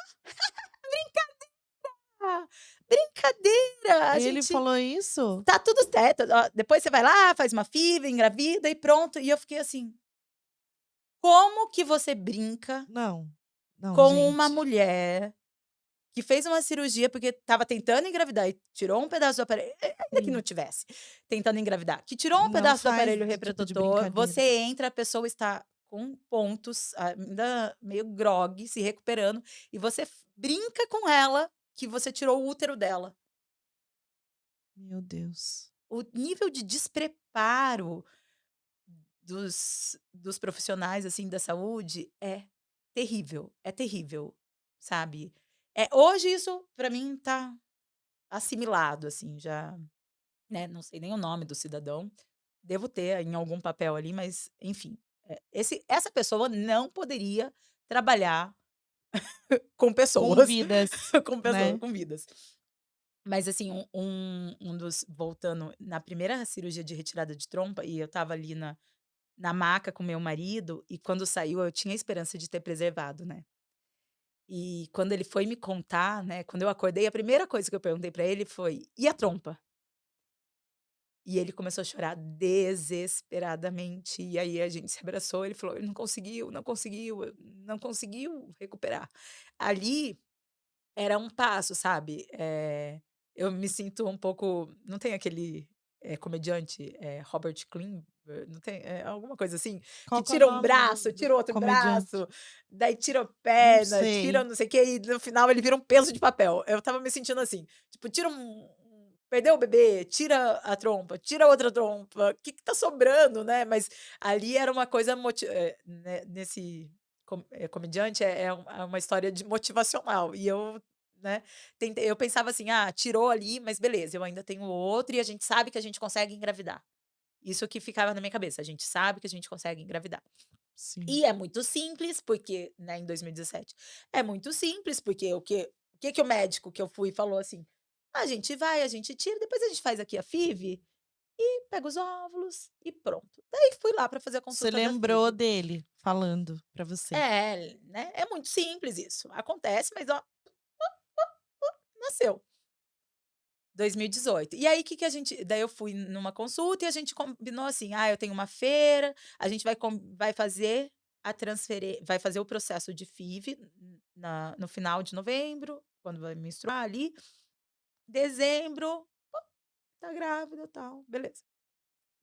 Brincadeira, a Ele gente falou isso? tá tudo certo, ó, depois você vai lá, faz uma FIV, engravida e pronto". E eu fiquei assim: "Como que você brinca Não. Não, com uma gente. mulher que fez uma cirurgia, porque estava tentando engravidar e tirou um pedaço do aparelho, ainda que não Sim. tivesse tentando engravidar, que tirou um Não pedaço do faz aparelho esse tipo de reprodutor, brincadeira. você entra, a pessoa está com pontos, ainda meio grogue, se recuperando, e você brinca com ela que você tirou o útero dela. Meu Deus. O nível de despreparo dos profissionais, assim, da saúde é terrível, sabe. Hoje isso pra mim tá assimilado, assim, já, né, não sei nem o nome do cidadão, devo ter em algum papel ali, mas enfim, essa pessoa não poderia trabalhar com Com pessoas, vidas, com pessoas, né. com vidas. Mas assim, um dos voltando na primeira cirurgia de retirada de trompa, e eu estava ali na maca com meu marido, e quando saiu eu tinha esperança de ter preservado, né. E quando ele foi me contar, né, quando eu acordei, a primeira coisa que eu perguntei pra ele foi: "E a trompa?" E ele começou a chorar desesperadamente, e aí a gente se abraçou, ele falou: "Ele não conseguiu, não conseguiu, não conseguiu recuperar". Ali era um passo, sabe, eu me sinto um pouco, não tem aquele, comediante, Robert Klin não tem, alguma coisa assim, que Qual que é o tira um nome braço, do tira o outro comediante? braço, daí tira a Não perna, tira sei. não sei o quê, e no final ele vira um peso de papel. Eu estava me sentindo assim, tipo, tira perdeu o bebê, tira a trompa, tira a outra trompa, o que que tá sobrando, né, mas ali era uma coisa né, nesse comediante é uma história de motivacional, e eu, né, eu pensava assim: "Ah, tirou ali, mas beleza, eu ainda tenho outro e a gente sabe que a gente consegue engravidar". Isso que ficava na minha cabeça, a gente sabe que a gente consegue engravidar. Sim. E é muito simples, porque, né, em 2017, é muito simples, porque o que o médico que eu fui falou assim: "A gente vai, a gente tira, depois a gente faz aqui a FIV e pega os óvulos e pronto". Daí fui lá para fazer a Você consulta da lembrou FIV. dele falando pra você. É, né, é muito simples isso, acontece, mas ó, nasceu. 2018. E aí, que a gente daí eu fui numa consulta e a gente combinou assim: "Ah, eu tenho uma feira, a gente vai fazer vai fazer o processo de FIV na no final de novembro, quando vai menstruar ali, dezembro, tá grávida, tal, beleza".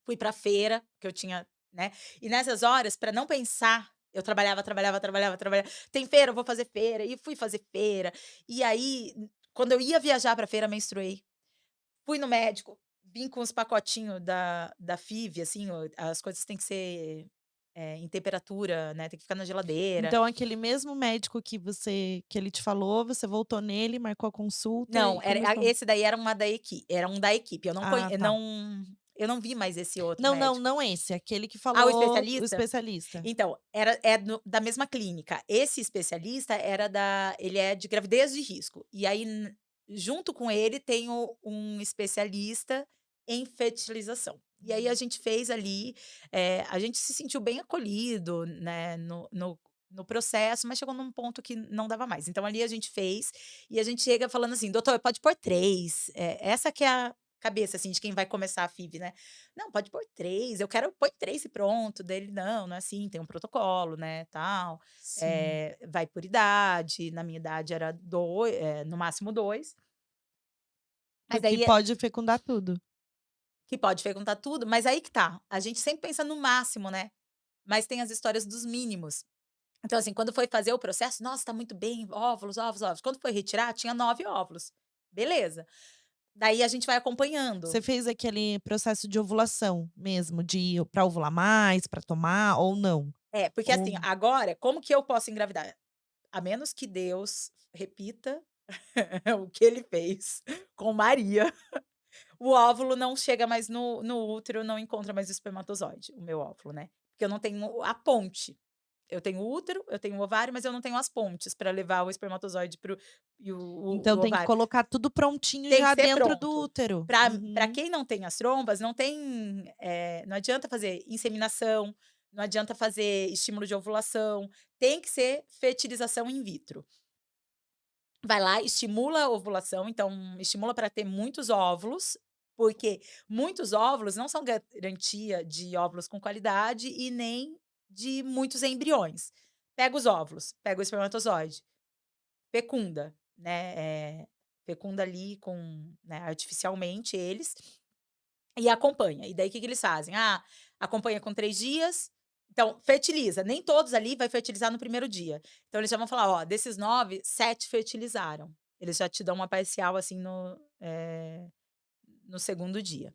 Fui pra feira, que eu tinha, né, e nessas horas, pra não pensar, eu trabalhava, trabalhava, trabalhava, trabalhava. "Tem feira, eu vou fazer feira", e fui fazer feira. E aí, quando eu ia viajar pra feira, menstruei. Fui no médico, vim com os pacotinho da FIV, assim, as coisas têm que ser, em temperatura, né, tem que ficar na geladeira. Então aquele mesmo médico que ele te falou, você voltou nele, marcou a consulta Não, e começou. esse daí era um da equipe, Ah, tá. eu não vi mais esse outro Não, não, médico. não esse, aquele que Ah, o falou o especialista? especialista. Então, da mesma clínica. Esse especialista ele é de gravidez de risco. E aí, junto com ele, tem um especialista em fertilização. E aí a gente fez ali, a gente se sentiu bem acolhido, né, no processo, mas chegou num ponto que não dava mais. Então ali a gente fez, e a gente chega falando assim: "Doutor, pode pôr 3". Essa que é a cabeça, assim, de quem vai começar a FIV, né. "Não, pode pôr 3, eu quero põe 3 e pronto". Dele: "Não, não é assim, tem um protocolo, né, tal, Sim. vai por idade", na minha idade era no máximo 2. Mas Porque aí pode fecundar tudo. que pode fecundar tudo, mas aí que tá, a gente sempre pensa no máximo, né, mas tem as histórias dos mínimos. Então, assim, quando foi fazer o processo, nossa, tá muito bem, óvulos, óvulos, óvulos. Quando foi retirar, tinha 9 óvulos. Beleza. Daí a gente vai acompanhando. Você fez aquele processo de ovulação mesmo, de pra ovular mais, pra tomar ou não? É, porque assim, Ou agora, como que eu posso engravidar? A menos que Deus repita o que ele fez com Maria, o óvulo não chega mais no útero, não encontra mais o espermatozoide, o meu óvulo, né? Porque eu não tenho a ponte. Eu tenho o útero, eu tenho o ovário, mas eu não tenho as pontes para levar o espermatozoide para o então tem que ovário. colocar tudo prontinho Tem que já ser dentro do pronto. útero. Para Uhum. quem não tem as trombas, não tem, não adianta fazer inseminação, não adianta fazer estímulo de ovulação, tem que ser fertilização in vitro. Vai lá, estimula a ovulação, então estimula para ter muitos óvulos, porque muitos óvulos não são garantia de óvulos com qualidade e nem de muitos embriões. Pega os óvulos, pega o espermatozoide, fecunda, né, fecunda ali com, né, artificialmente eles, e acompanha. E daí o que que eles fazem? Ah, acompanha com 3 dias, então fertiliza, nem todos ali vai fertilizar no primeiro dia. Então eles já vão falar: "Ó, desses 9, 7 fertilizaram". Eles já te dão uma parcial, assim, no segundo dia.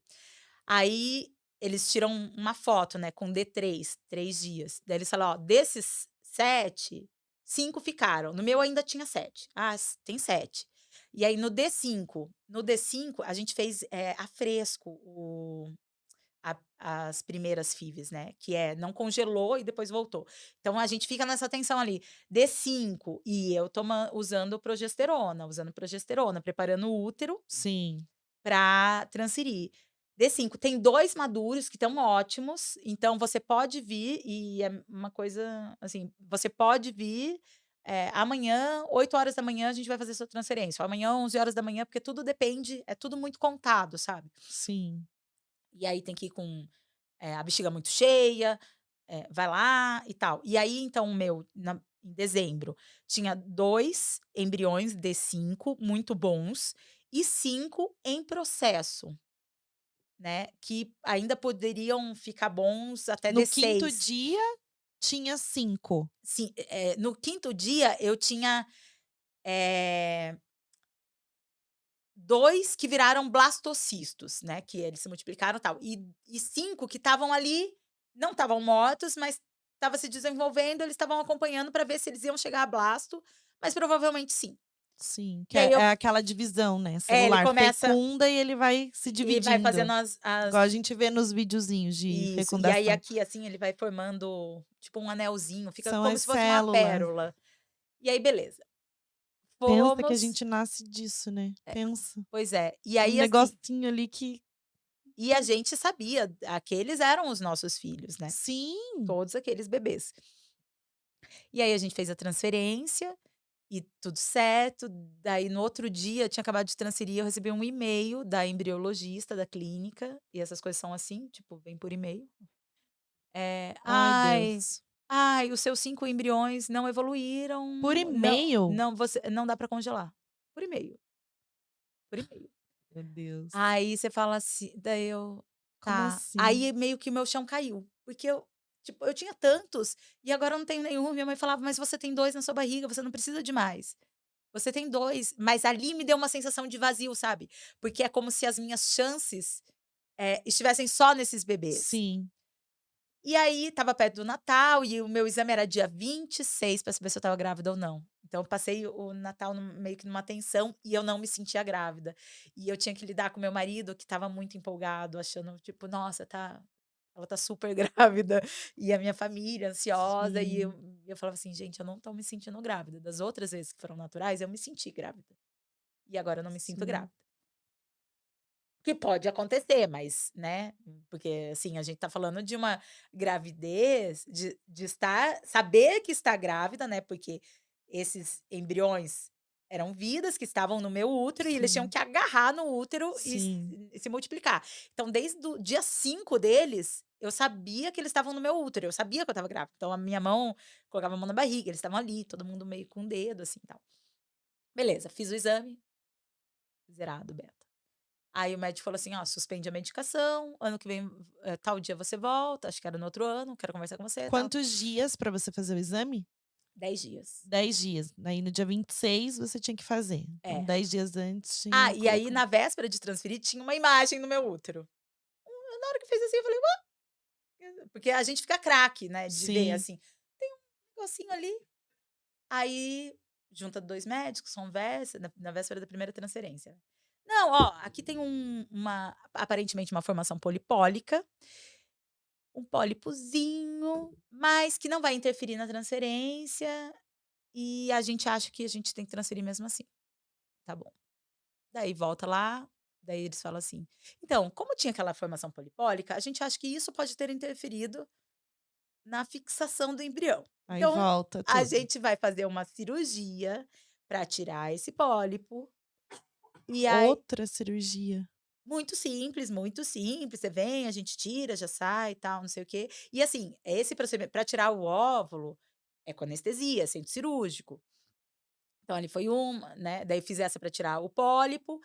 Aí eles tiram uma foto, né, com D3, 3 dias. Daí eles falam: "Ó, desses 7, 5 ficaram". No meu ainda tinha 7. "Ah, tem 7". E aí no D5 a gente fez, a fresco as primeiras FIVs, né, que não congelou e depois voltou. Então a gente fica nessa tensão ali, D5 e eu usando progesterona, preparando o útero Sim. para transferir. D5 tem 2 maduros que estão ótimos, então você pode vir e é uma coisa, assim, você pode vir, amanhã 8 horas da manhã a gente vai fazer sua transferência, ou amanhã 11 horas da manhã, porque tudo depende, é tudo muito contado, sabe. Sim. E aí tem que ir com, a bexiga muito cheia, vai lá e tal. E aí então o meu em dezembro tinha 2 embriões D5 muito bons e 5 em processo. Né, que ainda poderiam ficar bons até No quinto D6. dia, tinha 5. Sim, no quinto dia eu tinha, 2 que viraram blastocistos, né, que eles se multiplicaram, e tal, e 5 que estavam ali, não estavam mortos, mas estava se desenvolvendo, eles estavam acompanhando para ver se eles iam chegar a blasto, mas provavelmente sim. Sim, que E é aí eu é aquela divisão, né, ele celular. começa Fecunda e ele vai se e vai fazendo dividindo, as igual a gente vê nos videozinhos de isso, e aí fecundação. aqui, assim, ele vai formando tipo um anelzinho, fica São como as se fosse uma células. pérola. E aí beleza, Pensa que a fomos gente nasce disso, né, pensa. pois é, e Um aí assim, negocinho ali que e a gente sabia, aqueles eram os nossos filhos, né, sim, todos aqueles bebês. E aí a gente fez a transferência e tudo certo, daí no outro dia tinha acabado de transferir, eu recebi um e-mail da embriologista da clínica, e essas coisas são assim, tipo, vem por e-mail. ai "Ai, Deus. ai, os seus 5 embriões não Por evoluíram, e-mail? não dá para congelar". Por e-mail, por e-mail. Meu Deus, Aí você fala assim, daí eu: como "Tá". assim? Aí meio que o meu chão caiu, porque eu, tipo, eu tinha tantos e agora eu não tenho nenhum. Minha mãe falava: "Mas você tem 2 na sua barriga, você não precisa de mais. Você tem 2". Mas ali me deu uma sensação de vazio, sabe, porque é como se as minhas chances, estivessem só nesses bebês. Sim, E aí estava perto do Natal e o meu exame era dia 26 para saber se eu estava grávida ou não. Então eu passei o Natal meio que numa tensão e eu não me sentia grávida. E eu tinha que lidar com meu marido que estava muito empolgado, achando tipo: "Nossa, ela tá super grávida", e a minha família ansiosa e eu sim, eu falava assim: "Gente, eu não tô me sentindo grávida. Das outras vezes que foram naturais, eu me senti grávida. E agora eu não me sinto sim. grávida". Que pode acontecer, mas, né, porque, assim, a gente tá falando de uma gravidez, de estar saber que está grávida, né, porque esses embriões eram vidas que estavam no meu útero e eles tinham Sim, que agarrar no útero sim, e se multiplicar. Então, desde o dia 5 deles, eu sabia que eles estavam no meu útero, eu sabia que eu estava grávida. Então a minha mão colocava a mão na barriga, eles estavam ali, todo mundo meio com o dedo, assim, tal. Beleza, fiz o exame, zerado, beta. Aí o médico falou assim: "Ó, suspende a medicação, ano que vem, tal dia você volta", acho que era no outro ano, "quero conversar com você e tal". Quantos dias para você fazer o exame? 10 dias. 10 dias. Aí no dia 26 você tinha que fazer. Então É. 10 dias antes Ah, tinha e aí colocado. na véspera de transferir tinha uma imagem no meu útero. Na hora que fez assim eu falei: "Ué", porque a gente fica craque, né, de ver Sim. assim, tem um negocinho ali. Aí junta 2 médicos, conversa, na véspera da primeira transferência. "Não, ó, aqui tem uma aparentemente uma formação polipólica, um pólipozinho, mas que não vai interferir na transferência, e a gente acha que a gente tem que transferir mesmo assim". Tá bom. Daí volta lá, daí eles falam assim: "Então, como tinha aquela formação polipólica, a gente acha que isso pode ter interferido na fixação do embrião. Aí Então, volta a tudo. gente vai fazer uma cirurgia para tirar esse pólipo, e aí Outra cirurgia. muito simples, você vem, a gente tira, já sai e tal, não sei o quê". E assim, esse procedimento para tirar o óvulo é com anestesia, é centro cirúrgico. Então ali foi uma, né, daí fiz essa para tirar o pólipo,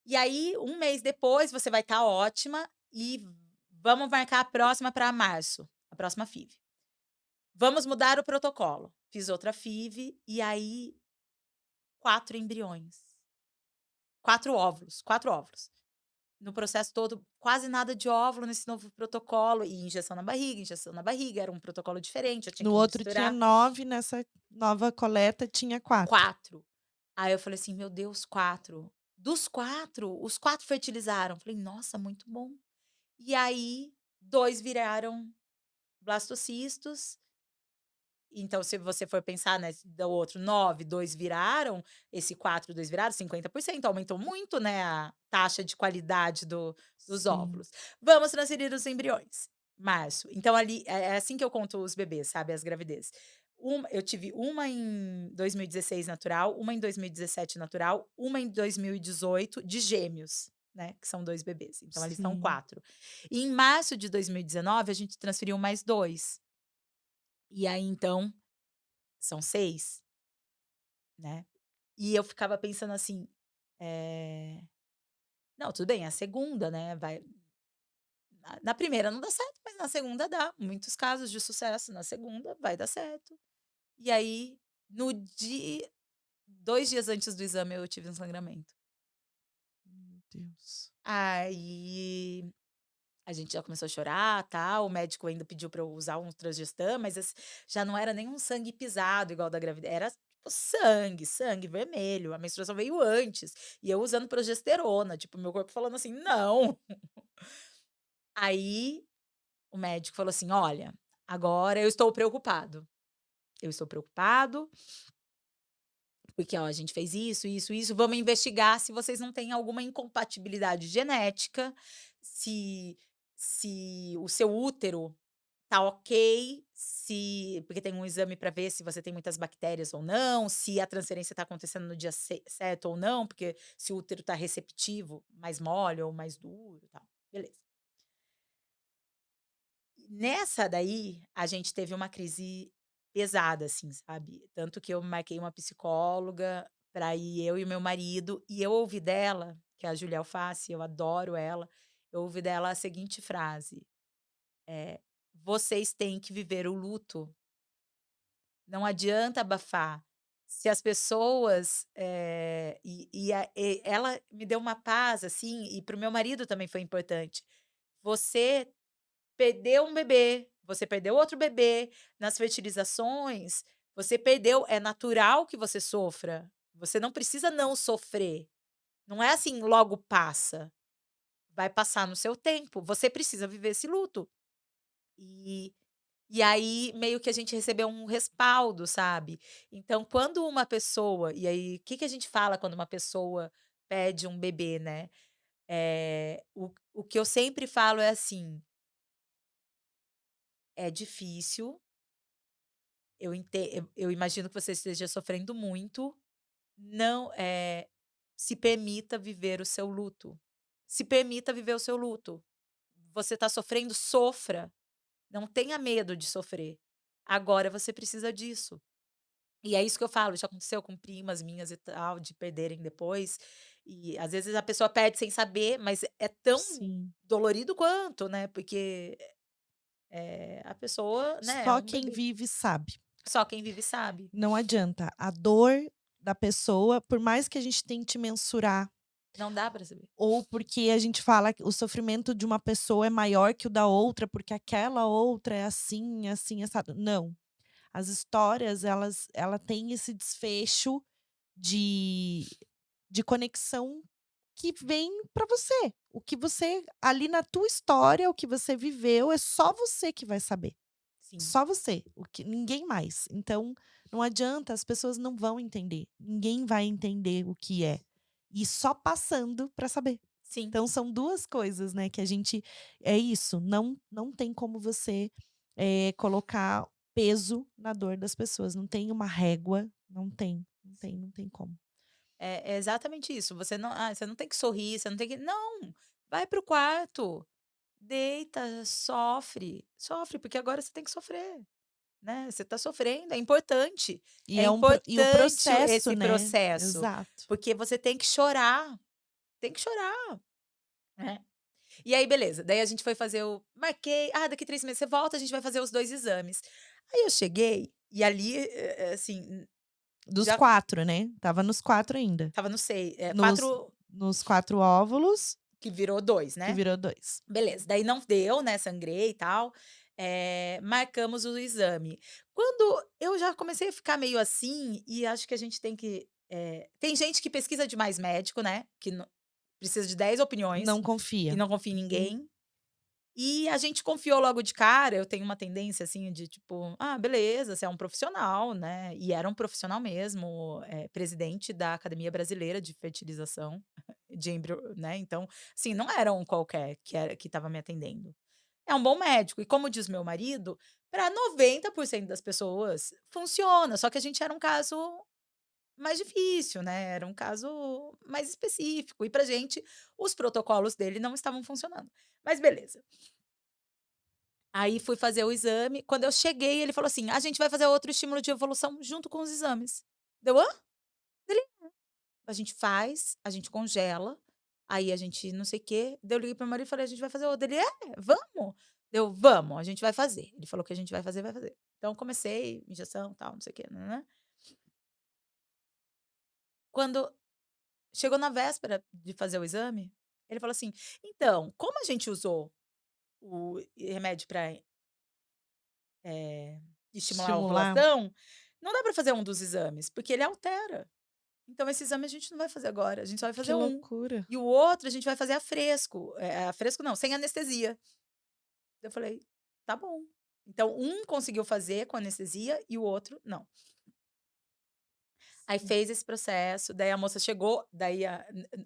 e aí 1 mês depois você vai estar ótima e vamos marcar a próxima para março, a próxima FIV. Vamos mudar o protocolo. Fiz outra FIV e aí 4 embriões, 4 óvulos, 4 óvulos. No processo todo, quase nada de óvulo nesse novo protocolo e injeção na barriga, era um protocolo diferente, eu tinha No que outro tinha misturar 9, nessa nova coleta tinha 4. 4. Aí eu falei assim: "Meu Deus, 4". Dos 4, os 4 fertilizaram. Falei: "Nossa, muito bom". E aí 2 viraram blastocistos. Então, se você for pensar, né, do outro 9, 2 viraram, esse 4, 2 viraram, 50%, aumentou muito, né, a taxa de qualidade dos Sim. óvulos. Vamos transferir os embriões. Março. Então ali é assim que eu conto os bebês, sabe, as gravidezes. Eu tive uma em 2016 natural, uma em 2017 natural, uma em 2018 de gêmeos, né, que são 2 bebês. Então ali são Sim. 4. E em março de 2019 a gente transferiu mais 2. E aí então são 6, né. E eu ficava pensando assim, eh, não, tudo bem, é a segunda, né, vai na primeira não dá certo, mas na segunda dá. Muitos casos de sucesso, na segunda vai dar certo. E aí, no dia 2 dias antes do exame eu tive um sangramento. Meu Deus. Aí, a gente já começou a chorar, tal, o médico ainda pediu para eu usar um Transgestan, mas já não era nem um sangue pisado igual da gravidez, era tipo sangue, sangue vermelho, a menstruação veio antes, e eu usando progesterona, tipo, meu corpo falando assim: "Não". Aí, o médico falou assim: "Olha, agora eu estou preocupado, porque ó, a gente fez isso, isso, isso, vamos investigar se vocês não têm alguma incompatibilidade genética, se o seu útero tá ok, se porque tem um exame para ver se você tem muitas bactérias ou não, se a transferência tá acontecendo no dia certo ou não, porque se o útero tá receptivo, mais mole ou mais duro, e tal". Beleza. Nessa daí, a gente teve uma crise pesada, assim, sabe. Tanto que eu marquei uma psicóloga pra ir eu e meu marido, e eu ouvi dela, que é a Júlia Alface, eu adoro ela, eu ouvi dela a seguinte frase, "Vocês têm que viver o luto, não adianta abafar". Se as pessoas, ela me deu uma paz, assim, e para o meu marido também foi importante. Você perdeu um bebê, você perdeu outro bebê, nas fertilizações, você perdeu, é natural que você sofra, você não precisa não sofrer, não é assim: "Logo passa", vai passar no seu tempo, você precisa viver esse luto. E aí meio que a gente recebeu um respaldo, sabe. Então quando uma pessoa e aí o que que a gente fala quando uma pessoa pede um bebê, né, o que eu sempre falo é assim: "É difícil". Eu imagino que você esteja sofrendo muito, não, se permita viver o seu luto. Se permita viver o seu luto. Você está sofrendo, sofra, não tenha medo de sofrer. Agora você precisa disso. E é isso que eu falo, já aconteceu com primas minhas e tal, de perderem depois, E às vezes a pessoa perde sem saber, mas é tão Sim. dolorido quanto, né, porque, a pessoa, né, é Só um quem bebê. vive sabe. Só quem vive sabe. Não adianta. A dor da pessoa, por mais que a gente tente mensurar, Não dá pra saber. ou porque a gente fala que o sofrimento de uma pessoa é maior que o da outra, porque aquela outra é assim, assim, assado. Não. As histórias, ela tem esse desfecho de de conexão que vem pra você. O que você ali na tua história, o que você viveu, é só você que vai saber. Sim, Só você, o que ninguém mais. Então, não adianta, as pessoas não vão entender. Ninguém vai entender o que é. E só passando para saber. sim, Então, são 2 coisas, né, que a gente é isso, não tem como você, colocar peso na dor das pessoas. Não tem uma régua, sim. não tem como. É exatamente isso, você não tem que sorrir, você não tem que não, vai para o quarto, deita, sofre, sofre, porque agora você tem que sofrer, né, você tá sofrendo, E é é e o importante processo, esse né. processo, Exato. porque você tem que chorar, né. E aí beleza, daí a gente foi fazer o marquei: "Ah, daqui 3 meses você volta, a gente vai fazer os 2 exames". Aí eu cheguei, e ali, assim, Dos já 4, né. Tava nos 4 ainda. estava no 6, Nos 4 nos 4 óvulos, que virou 2, que né. virou 2. Beleza, daí não deu, né, sangrei e tal, marcamos o exame. Quando eu já comecei a ficar meio assim, e acho que a gente tem que, tem gente que pesquisa demais médico, né, que precisa de 10 opiniões Não e confia. não confia em Uhum. ninguém. E a gente confiou logo de cara, eu tenho uma tendência, assim, de tipo: "Ah, beleza, você é um profissional", né, e era um profissional mesmo, presidente da Academia Brasileira de Fertilização de Embrio, né, então, assim, não era um qualquer que estava me atendendo. É um bom médico e como diz meu marido, para 90% das pessoas funciona, só que a gente era um caso mais difícil, né, era um caso mais específico e pra gente os protocolos dele não estavam funcionando. Mas beleza. Aí fui fazer o exame, quando eu cheguei ele falou assim: "A gente vai fazer outro estímulo de evolução junto com os exames". Deu: "Hã?" Ele: "A gente faz, a gente congela, aí a gente não sei o quê". Daí eu liguei para meu marido e falei: "A gente vai fazer outro". Ele: "É? Vamos?". Deu: "Vamos, a gente vai fazer". Ele falou que a gente vai fazer, vai fazer. Então comecei, injeção, tal, não sei o quê, nã-nã-nã. Quando chegou na véspera de fazer o exame, ele falou assim: "Então, como a gente usou o remédio para estimular a Estimular. ovulação, não dá para fazer um dos exames, porque ele altera. Então esse exame a gente não vai fazer agora, a gente só vai Que fazer um. loucura. E o outro a gente vai fazer a fresco, a fresco não, sem anestesia". Eu falei: "Tá bom". Então um conseguiu fazer com anestesia e o outro não. Aí fez esse processo, daí a moça chegou, daí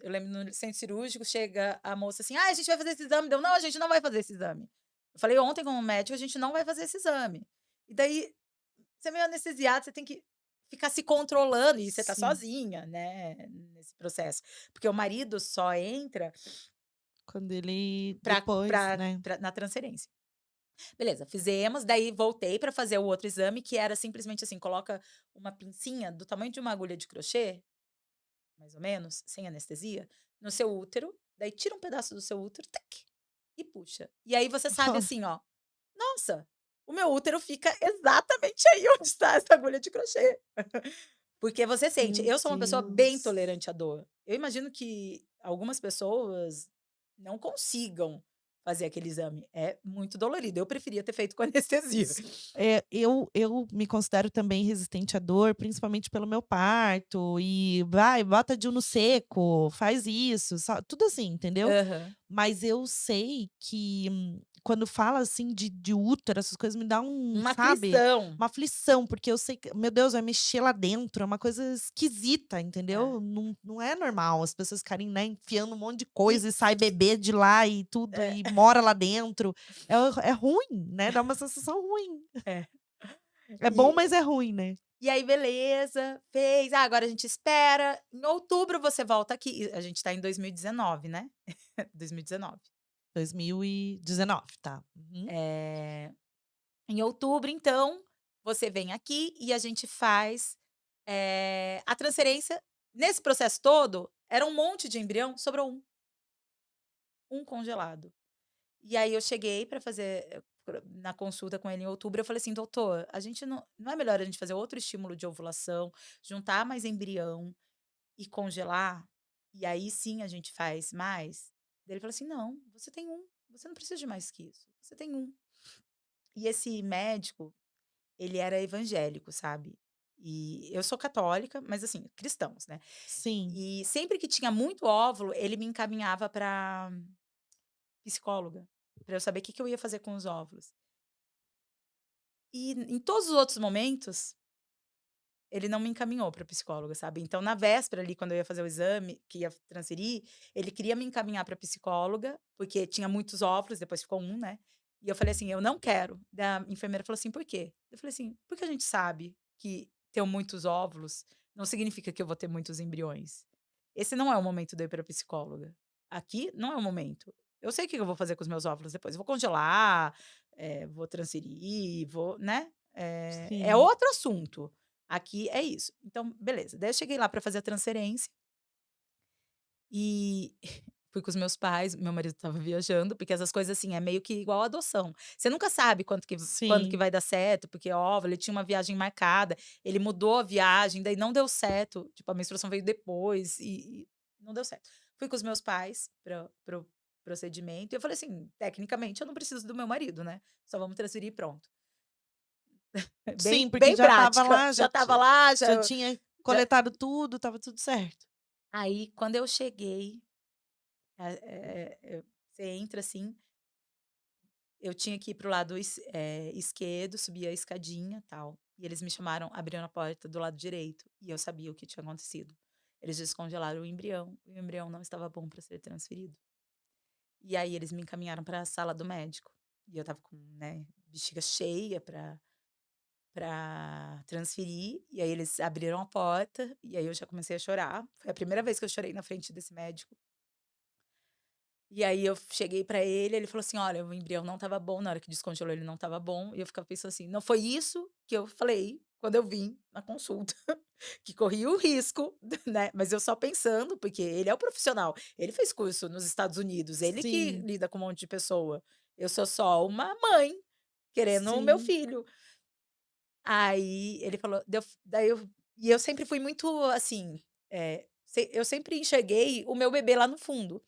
eu lembro no centro cirúrgico, chega a moça assim: "Ah, a gente vai fazer esse exame", deu: "Não, a gente não vai fazer esse exame". Eu falei ontem com o médico: "A gente não vai fazer esse exame". E daí você é meio anestesiado, você tem que ficar se controlando e você tá Sim. sozinha, né, nesse processo. Porque o marido só entra Quando ele pra depois, pra né. pra na transferência. Beleza, fizemos, daí voltei pra fazer o outro exame, que era simplesmente assim, coloca uma pincinha do tamanho de uma agulha de crochê, mais ou menos, sem anestesia, no seu útero, daí tira um pedaço do seu útero, tac, e puxa. E aí você sabe Olha, assim, ó: "Nossa, o meu útero fica exatamente aí onde está essa agulha de crochê". Porque você sente. meu Eu sou uma pessoa bem Deus. tolerante à dor. Eu imagino que algumas pessoas não consigam fazer aquele exame. É muito dolorido. Eu preferia ter feito com anestesia. Eu me considero também resistente à dor, principalmente pelo meu parto, e vai, bota DIU no seco, faz isso, tudo assim, entendeu? Aham. Mas eu sei que quando fala assim de útero, essas coisas me dá Uma sabe, aflição. uma aflição, porque eu sei que, meu Deus, vai mexer lá dentro, é uma coisa esquisita, É. entendeu? Não é normal as pessoas ficarem, né, enfiando um monte de E coisa e sai bebê de lá e tudo, é, e mora lá dentro. É ruim, né, dá uma sensação ruim. é. É bom, E mas é ruim, né. e aí beleza, fez. "Ah, agora a gente espera, em outubro você volta aqui", e a gente tá em 2019, né. 2019. 2019, tá. Uhum. Eh Em outubro, então, você vem aqui e a gente faz, a transferência. Nesse processo todo, Era um monte de embrião, sobrou um congelado. E aí eu cheguei para fazer na consulta com ele em outubro, eu falei assim: "Doutor, a gente não é melhor a gente fazer outro estímulo de ovulação, juntar mais embrião e congelar, e aí sim a gente faz mais?" Daí ele falou assim: "Não, você tem um, você não precisa de mais que isso, você tem um." E esse médico, ele era evangélico, sabe. E eu sou católica, mas assim, cristãos, né. Sim, E sempre que tinha muito óvulo, ele me encaminhava para psicóloga, para eu saber o que que eu ia fazer com os óvulos. E em todos os outros momentos, ele não me encaminhou para psicóloga, sabe. Então na véspera ali, quando eu ia fazer o exame, que ia transferir, ele queria me encaminhar para psicóloga, porque tinha muitos óvulos, depois ficou um, né. E eu falei assim: "Eu não quero". Da enfermeira falou assim: "Por quê?" Eu falei assim: "Porque a gente sabe que ter muitos óvulos não significa que eu vou ter muitos embriões. Esse não é o momento de eu ir pra psicóloga. Aqui não é o momento. Eu sei o que eu vou fazer com os meus óvulos depois, eu vou congelar, vou transferir, vou, né, é sim. outro assunto. Aqui é isso. Então, beleza. Daí eu cheguei lá para fazer a transferência e fui com os meus pais, meu marido estava viajando, porque essas coisas, assim, é meio que igual a adoção. Você nunca sabe quando que Sim. vai dar certo, porque, óbvio, ele tinha uma viagem marcada, ele mudou a viagem, daí não deu certo, tipo, a menstruação veio depois e não deu certo. Fui com os meus pais para o procedimento e eu falei assim: "Tecnicamente eu não preciso do meu marido, né, só vamos transferir e pronto". Sim, Bem porque bem já estava prática, lá, já estava lá, já já tinha já coletado tudo, estava tudo certo. aí quando eu cheguei, você entra assim, eu tinha que ir para o lado esquerdo, subir a escadinha, tal, e eles me chamaram, abriram a porta do lado direito, e eu sabia o que tinha acontecido. Eles descongelaram o embrião, e o embrião não estava bom para ser transferido. E aí eles me encaminharam para a sala do médico, e eu estava com, né, bexiga cheia para transferir, e aí eles abriram a porta, e aí eu já comecei a chorar. Foi a primeira vez que eu chorei na frente desse médico. E aí eu cheguei pra ele falou assim: "Olha, o embrião não estava bom, na hora que descongelou ele não estava bom", e eu ficava pensando assim: "Não foi isso que eu falei quando eu vim na consulta, que corria o risco", né, mas eu só pensando, porque ele é o profissional, ele fez curso nos Estados Unidos, ele que Sim, lida com um monte de pessoa. Eu sou só uma mãe querendo o meu sim, filho. Aí ele falou, daí eu sempre fui muito assim, eu sempre enxerguei o meu bebê lá no fundo.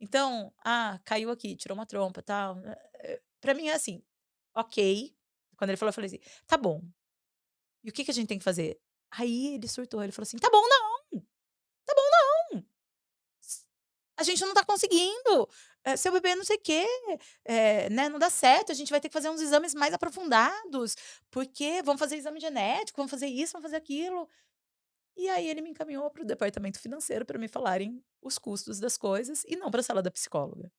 Então, caiu aqui, tirou uma trompa, tal, pra mim é assim, ok. Quando ele falou, eu falei assim: "Tá bom, e o que que a gente tem que fazer?" Aí ele surtou, ele falou assim: "Tá bom não, tá bom não, s a gente não tá conseguindo, seu bebê não sei o quê, né, não dá certo, a gente vai ter que fazer uns exames mais aprofundados, porque vamos fazer exame genético, vamos fazer isso, vamos fazer aquilo." E aí ele me encaminhou para o departamento financeiro para me falarem os custos das coisas e não para a sala da psicóloga.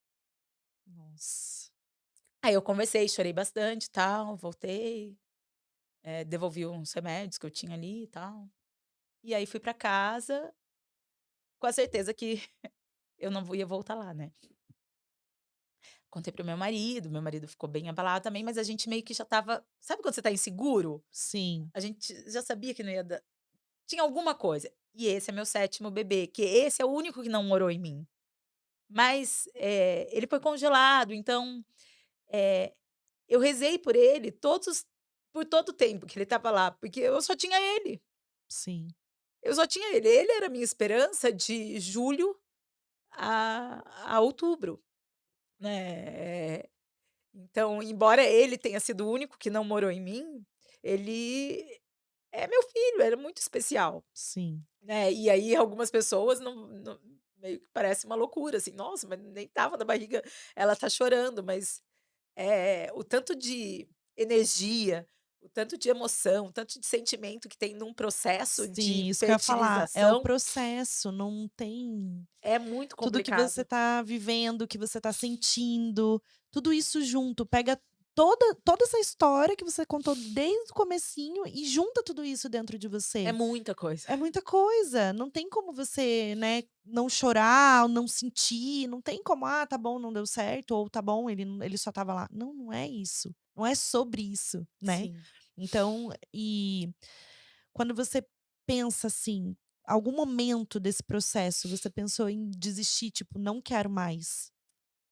nossa. Aí eu conversei, chorei bastante, e tal, voltei, devolvi uns remédios que eu tinha ali e tal. E aí fui pra casa com a certeza que eu não ia voltar lá, né. Contei para o meu marido ficou bem abalado também, mas a gente meio que já estava, sabe quando você tá inseguro? Sim, A gente já sabia que não ia dar, tinha alguma coisa. E esse é meu sétimo bebê, que esse é o único que não morou em mim. Mas, ele foi congelado, então, eh, eu rezei por ele por todo o tempo que ele estava lá, porque eu só tinha ele, sim, eu só tinha ele. Ele era a minha esperança de julho a outubro, né. Então, embora ele tenha sido o único que não morou em mim, ele é meu filho, era muito especial, sim, né. E aí algumas pessoas não meio que parece uma loucura, assim: "Nossa, mas nem estava na barriga, ela tá chorando", mas o tanto de energia, o tanto de emoção, o tanto de sentimento que tem num processo de sim, isso que eu ia falar, é o fertilização processo, não tem é muito tudo que você complicado. está vivendo, que você está sentindo, tudo isso junto, pega toda essa história que você contou desde o comecinho e junta tudo isso dentro de É você. muita coisa. É muita coisa, não tem como você, né, não chorar ou não sentir, não tem como: "Ah, tá bom, não deu certo", ou "Tá bom, ele só estava lá". Não, não é isso, não é sobre isso, né. Sim. Então, e quando você pensa assim algum momento desse processo você pensou em desistir, tipo: "Não quero mais"?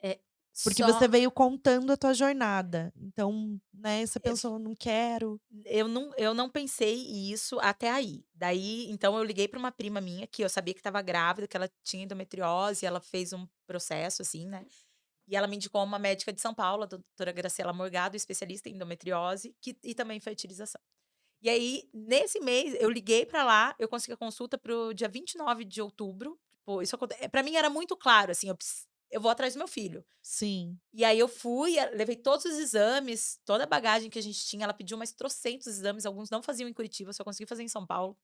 É, Porque você só veio contando a tua jornada, então, né, você eh, pensou: "Não quero". eu não pensei isso até aí. Daí, então eu liguei para uma prima minha, que eu sabia que estava grávida, que ela tinha endometriose, ela fez um processo, assim, né, e ela me indicou uma médica de São Paulo, a doutora Graciela Morgado, especialista em endometriose, e também fertilização. E aí, nesse mês, eu liguei pra lá, eu consegui a consulta para o dia 29 de outubro, tipo, pra mim era muito claro, assim, eu vou atrás do meu filho. Sim, E aí eu fui, levei todos os exames, toda a bagagem que a gente tinha, ela pediu mais trocentos exames, alguns não faziam em Curitiba, só consegui fazer em São Paulo.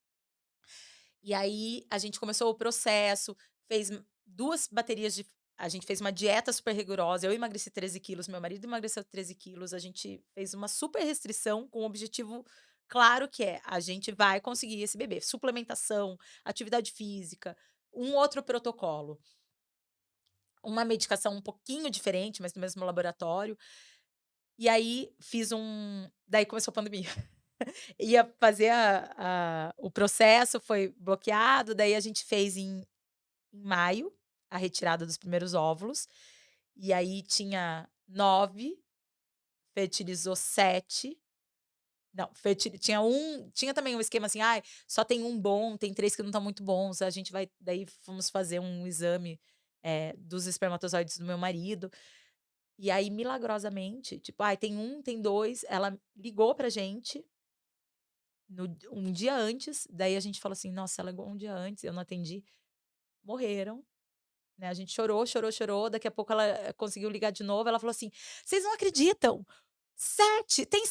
E aí a gente começou o processo, fez 2 baterias de a gente fez uma dieta super rigorosa, eu emagreci 13 quilos, meu marido emagreceu 13 quilos, a gente fez uma super restrição com o objetivo claro que é: a gente vai conseguir esse bebê. Suplementação, atividade física, um outro protocolo, uma medicação um pouquinho diferente, mas no mesmo laboratório. E aí daí começou a pandemia. Ia fazer o processo, foi bloqueado, daí a gente fez em maio, a retirada dos primeiros óvulos, e aí tinha 9, fertilizou 7. Não, tinha também um esquema assim: "Ai, só tem um bom, tem 3 que não estão muito bons, a gente vai", daí fomos fazer um exame, dos espermatozoides do meu marido, e aí milagrosamente, tipo, "Ai, tem um, tem 2", ela ligou pra gente um dia antes, daí a gente falou assim: "Nossa, ela ligou um dia antes, eu não atendi", morreram. Né, a gente chorou, chorou, chorou, daqui a pouco ela, conseguiu ligar de novo, ela falou assim: "Vocês não acreditam, 7, tem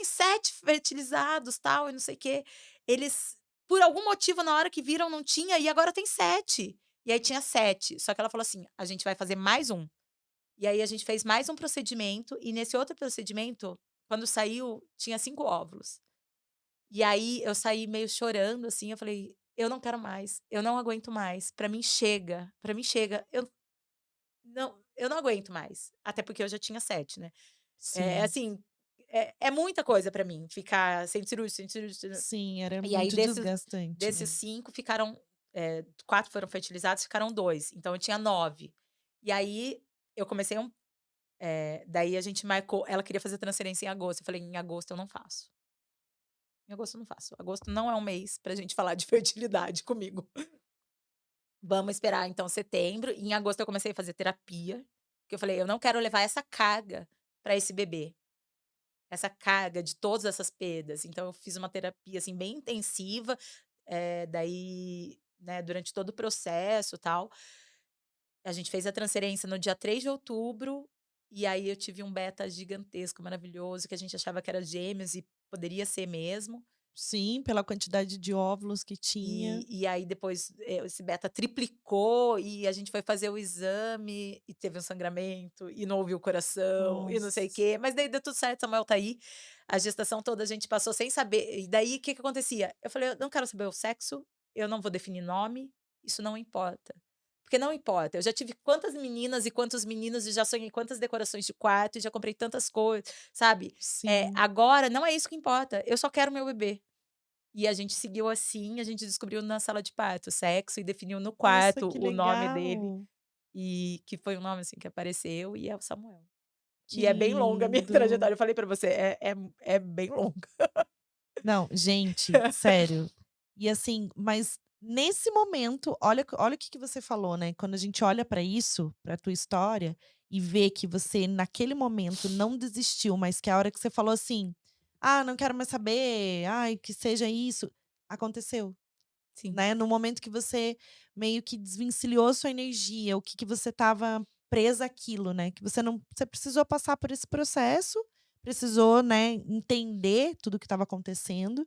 7 fertilizados, tal, e não sei o quê. Eles, por algum motivo, na hora que viram não tinha, e agora tem 7". E aí tinha 7, só que ela falou assim: "A gente vai fazer mais um". E aí a gente fez mais um procedimento, e nesse outro procedimento, quando saiu, tinha 5 óvulos. E aí eu saí meio chorando, assim, eu falei: "Eu não quero mais, eu não aguento mais, pra mim chega, eu não aguento mais", até porque eu já tinha 7, né. sim, Assim, é muita coisa pra mim ficar sem cirúrgico, sem cirúrgico, sim, era e aí muito desgastante, desses né. 5 ficaram, 4 foram fertilizados, ficaram 2, então eu tinha 9. E aí eu comecei daí a gente marcou, ela queria fazer transferência em agosto, eu falei: "Em agosto eu não faço, em agosto eu não faço, agosto não é um mês pra gente falar de fertilidade comigo". Vamos esperar então setembro, e em agosto eu comecei a fazer terapia, porque eu falei: "Eu não quero levar essa carga para esse bebê, essa carga de todas essas perdas". Então eu fiz uma terapia, assim, bem intensiva, daí, né, durante todo o processo, tal. A gente fez a transferência no dia 3 de outubro, e aí eu tive um beta gigantesco, maravilhoso, que a gente achava que era gêmeos e poderia ser mesmo. Sim, pela quantidade de óvulos que tinha. E aí depois, esse beta triplicou, e a gente foi fazer o exame e teve um sangramento, e não ouviu o coração, e não sei o Nossa, quê, mas daí deu tudo certo, Samuel tá aí. A gestação toda a gente passou sem saber, e daí o que que acontecia? Eu falei: "Eu não quero saber o sexo, eu não vou definir nome, isso não importa". Porque não importa, eu já tive quantas meninas e quantos meninos, e já sonhei quantas decorações de quarto, e já comprei tantas coisas, sabe. sim. Agora não é isso que importa, eu só quero meu bebê. E a gente seguiu assim, a gente descobriu na sala de parto o sexo e definiu no Nossa, quarto que o nome dele, legal. e que foi um nome, assim, que apareceu, e é o Samuel. Que E é bem longa a minha lindo. trajetória, eu falei pra você, é bem longa. Não, gente, sério. E assim, mas nesse momento, olha o que que você falou, né, quando a gente olha pra isso, pra tua história, e vê que você naquele momento não desistiu, mas que a hora que você falou assim: "Ah, não quero mais saber, ai, que seja isso", aconteceu. Sim, Né, no momento que você meio que desvencilhou sua energia, o que que você estava presa àquilo, né, que você precisou passar por esse processo, precisou, né, entender tudo o que estava acontecendo,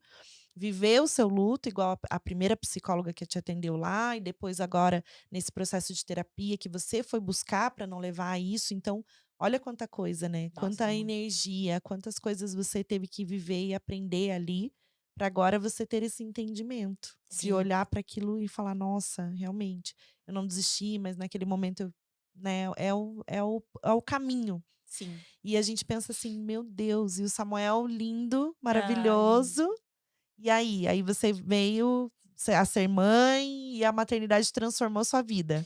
viver o seu luto igual a primeira psicóloga que te atendeu lá e depois agora nesse processo de terapia que você foi buscar para não levar a isso, então, olha quanta coisa, né, nossa, quanta muito. energia, quantas coisas você teve que viver e aprender ali, para agora você ter esse entendimento, de Sim, olhar para aquilo e falar: "Nossa, realmente, eu não desisti, mas naquele momento eu", né, é o caminho. sim. E a gente pensa assim: "Meu Deus, e o Samuel lindo, Ah, lindo. maravilhoso". E aí? Aí você veio a ser mãe e a maternidade transformou sua vida.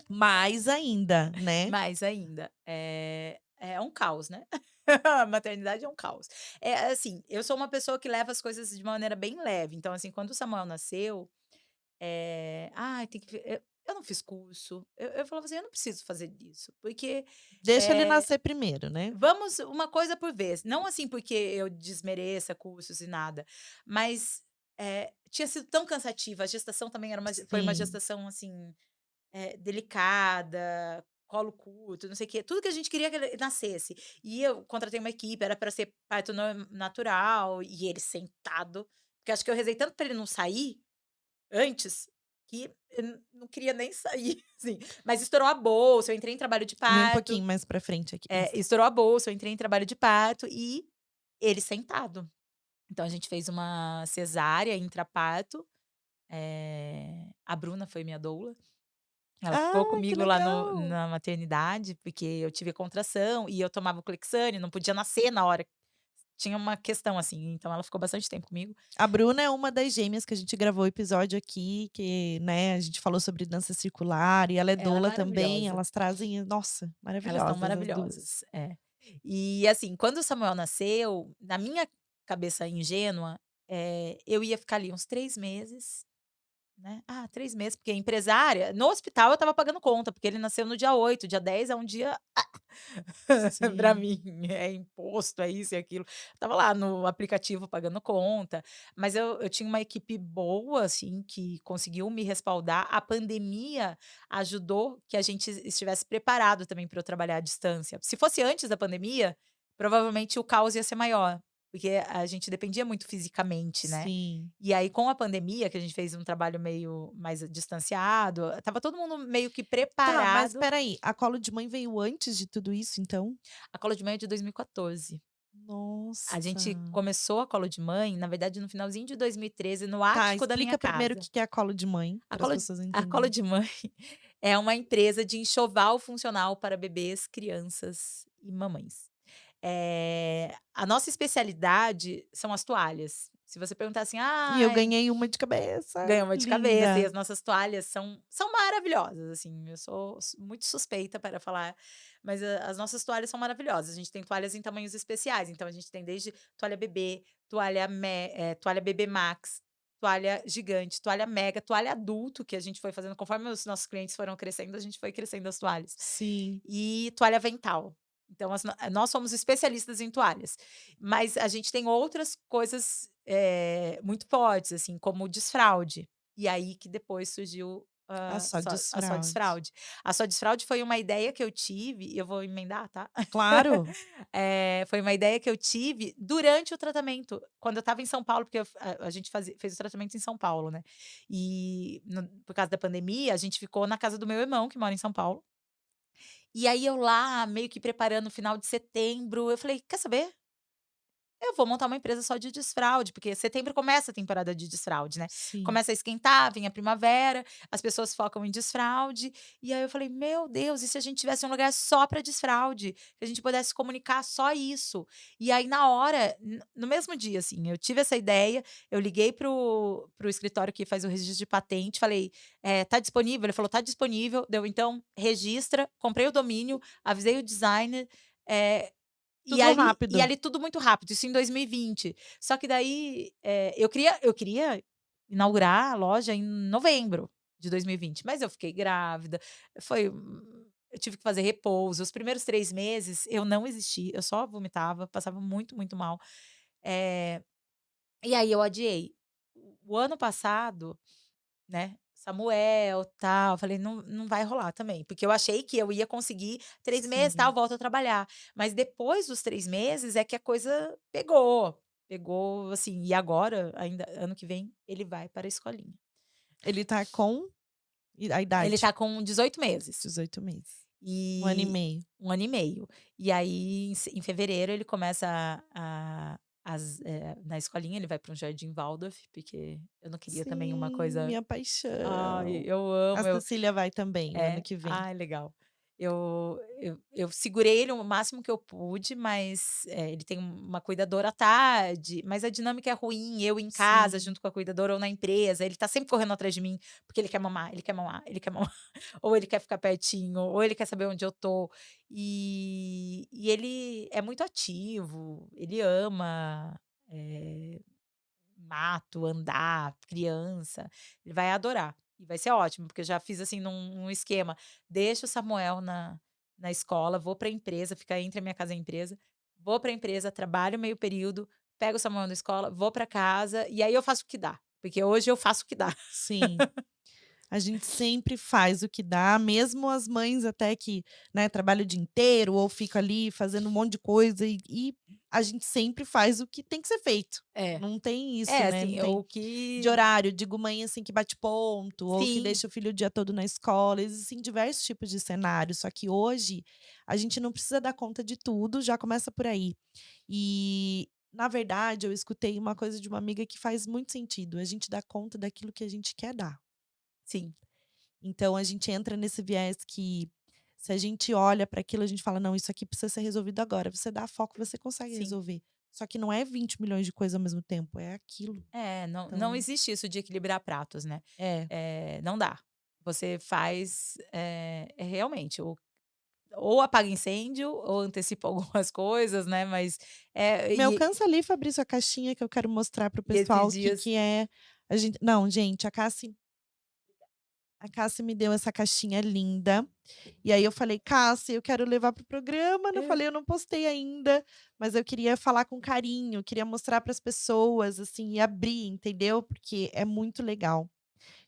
Mais ainda, né. Mais ainda, é um caos, né. A maternidade é um caos. Assim, eu sou uma pessoa que leva as coisas de maneira bem leve, então, assim, quando o Samuel nasceu, "Ai, tem que ver", eu não fiz curso, eu falava assim: "Eu não preciso fazer isso", porque, Deixa ele eh, nascer primeiro, né. vamos uma coisa por vez, não assim porque eu desmereça cursos e nada, mas, tinha sido tão cansativa, a gestação também era foi uma Sim. gestação, assim, delicada, colo curto, não sei o quê, tudo que a gente queria que ele nascesse. E eu contratei uma equipe, era para ser parto natural, e ele sentado, porque acho que eu rezei tanto para ele não sair antes, que eu não queria nem sair, assim. Mas estourou a bolsa, eu entrei em trabalho de Vem um parto, pouquinho mais pra frente aqui, isso. estourou a bolsa, eu entrei em trabalho de parto e ele sentado. Então a gente fez uma cesárea intraparto, a Bruna foi minha doula. Ela ficou Ah, que comigo lá legal. na maternidade, porque eu tive contração e eu tomava o Clexane, não podia nascer na hora. Tinha uma questão, assim, então ela ficou bastante tempo comigo. A Bruna é uma das gêmeas que a gente gravou o episódio aqui, que, né, a gente falou sobre dança circular e ela é Ela é doula também, maravilhosa. elas trazem nossa, Elas são maravilhosas as 2. maravilhosas, é. E, assim, quando o Samuel nasceu, na minha cabeça ingênua, eu ia ficar ali uns 3 meses. Né, 3 meses, porque empresária no hospital eu estava pagando conta, porque ele nasceu no dia 8, dia 10 é um dia pra Sim. mim, é imposto, é isso e aquilo. Estava lá no aplicativo pagando conta, mas eu tinha uma equipe boa, assim, que conseguiu me respaldar. A pandemia ajudou que a gente estivesse preparado também para eu trabalhar à distância. Se fosse antes da pandemia, provavelmente o caos ia ser maior, porque a gente dependia muito fisicamente, né. Sim. E aí, com a pandemia, que a gente fez um trabalho meio mais distanciado, estava todo mundo meio que Tá, mas preparado. espera aí, a colo de mãe veio antes de tudo isso, então? A Colo de Mãe é de 2014. A Nossa. gente começou a Colo de Mãe, na verdade, no finalzinho de 2013, no Tá, ático da minha explica primeiro o casa. que que é a colo de mãe, A para as Colo pessoas a Colo entenderem. de Mãe é uma empresa de enxoval funcional para bebês, crianças e mamães. A nossa especialidade são as toalhas. Se você perguntar assim: E eu "Ai". ganhei uma de cabeça, Ganhou uma de cabeça e linda. as nossas toalhas são maravilhosas, assim, eu sou muito suspeita para falar, mas as nossas toalhas são maravilhosas. A gente tem toalhas em tamanhos especiais, então a gente tem desde toalha bebê, toalha bebê max, toalha gigante, toalha mega, toalha adulto, que a gente foi fazendo conforme os nossos clientes foram crescendo, a gente foi crescendo as toalhas. Sim. E toalha avental. Então nós somos especialistas em toalhas, mas a gente tem outras coisas, muito fortes, assim, como o desfralde. E aí que depois surgiu A só a Só desfraude. Desfralde. A Só Desfralde foi uma ideia que eu tive e eu vou emendar, tá? Claro. Foi uma ideia que eu tive durante o tratamento, quando eu estava em São Paulo, porque a gente fez o tratamento em São Paulo, né. E por causa da pandemia, a gente ficou na casa do meu irmão, que mora em São Paulo. E aí eu lá, meio que preparando o final de setembro, eu falei: "Quer saber? Eu vou montar uma empresa só de desfraude", porque setembro começa a temporada de desfraude, né. Sim. Começa a esquentar, vem a primavera, as pessoas focam em desfraude, e aí eu falei: "Meu Deus, e se a gente tivesse um lugar só para desfraude? Que a gente pudesse comunicar só isso?". E aí na hora, no mesmo dia, assim, eu tive essa ideia, eu liguei pro escritório que faz o registro de patente, falei: "Tá disponível?". Ele falou: "Tá disponível". Deu: "Então registra". Comprei o domínio, avisei o designer, eh e Tudo ali rápido. tudo muito rápido, isso em 2020. Só que daí, eu queria inaugurar a loja em novembro de 2020, mas eu fiquei grávida, eu tive que fazer repouso. Os primeiros 3 meses eu não existi, eu só vomitava, passava muito, muito mal. Eh, e aí eu adiei. O ano passado, né, Samuel, tal, falei: "Não vai rolar também", porque eu achei que eu ia conseguir 3 meses, tal, Sim. volto a trabalhar. Mas depois dos 3 meses é que a coisa pegou, assim, e agora, ainda ano que vem, ele vai para a escolinha. Ele tá com a Ele idade? tá com 18 meses, 18 meses. Um ano e e meio. 1 ano e meio. E aí em fevereiro ele começa na escolinha, ele vai para um jardim Waldorf, porque eu não queria também uma Sim, coisa. minha Ai, paixão. eu A amo, Cecília vai também o ano que vem. ai legal. Eu segurei ele o máximo que eu pude, mas, ele tem uma cuidadora à tarde, mas a dinâmica é ruim, eu em casa Sim, junto com a cuidadora ou na empresa, ele tá sempre correndo atrás de mim, porque ele quer mamar, ele quer mamar, ele quer mamar, ou ele quer ficar pertinho, ou ele quer saber onde eu tô. E ele é muito ativo, ele ama, eh mato, andar, criança, ele vai adorar. E vai ser ótimo, porque eu já fiz, assim, num esquema, deixo o Samuel na escola, vou para a empresa, fica entre a minha casa e a empresa, vou para a empresa, trabalho meio período, pego o Samuel na escola, vou para casa, e aí eu faço o que dá, porque hoje eu faço o que dá. sim. A gente sempre faz o que dá, mesmo as mães até que, né, trabalham o dia inteiro ou fica ali fazendo um monte de coisa e a gente sempre faz o que tem que ser feito. É. Não tem isso, É, né, não assim, tem o de que horário, digo mãe, assim, que bate ponto ou que sim, deixa o filho o dia todo na escola, existem diversos tipos de cenários, só que hoje a gente não precisa dar conta de tudo, já começa por aí. E, na verdade, eu escutei uma coisa de uma amiga que faz muito sentido, a gente dá conta daquilo que a gente quer dar. sim, Então a gente entra nesse viés que, se a gente olha para aquilo, a gente fala: "Não, isso aqui precisa ser resolvido agora". Você dá foco, você consegue sim. resolver. Só que não é 20 milhões de coisas ao mesmo tempo, é aquilo. É, não Então existe isso de equilibrar pratos, né. é. Não dá. Você faz, realmente ou apaga incêndio ou antecipa algumas coisas, né, mas, Me alcança ali, Fabrício, a caixinha que eu quero mostrar para o e esses pessoal o que dias que é a gente não, gente, a Cassi me deu essa caixinha linda, e aí eu falei: "Cassi, eu quero levar para o programa", não é, falei: "Eu não postei ainda", mas eu queria falar com carinho, queria mostrar para as pessoas, assim, e abrir, entendeu, porque é muito legal.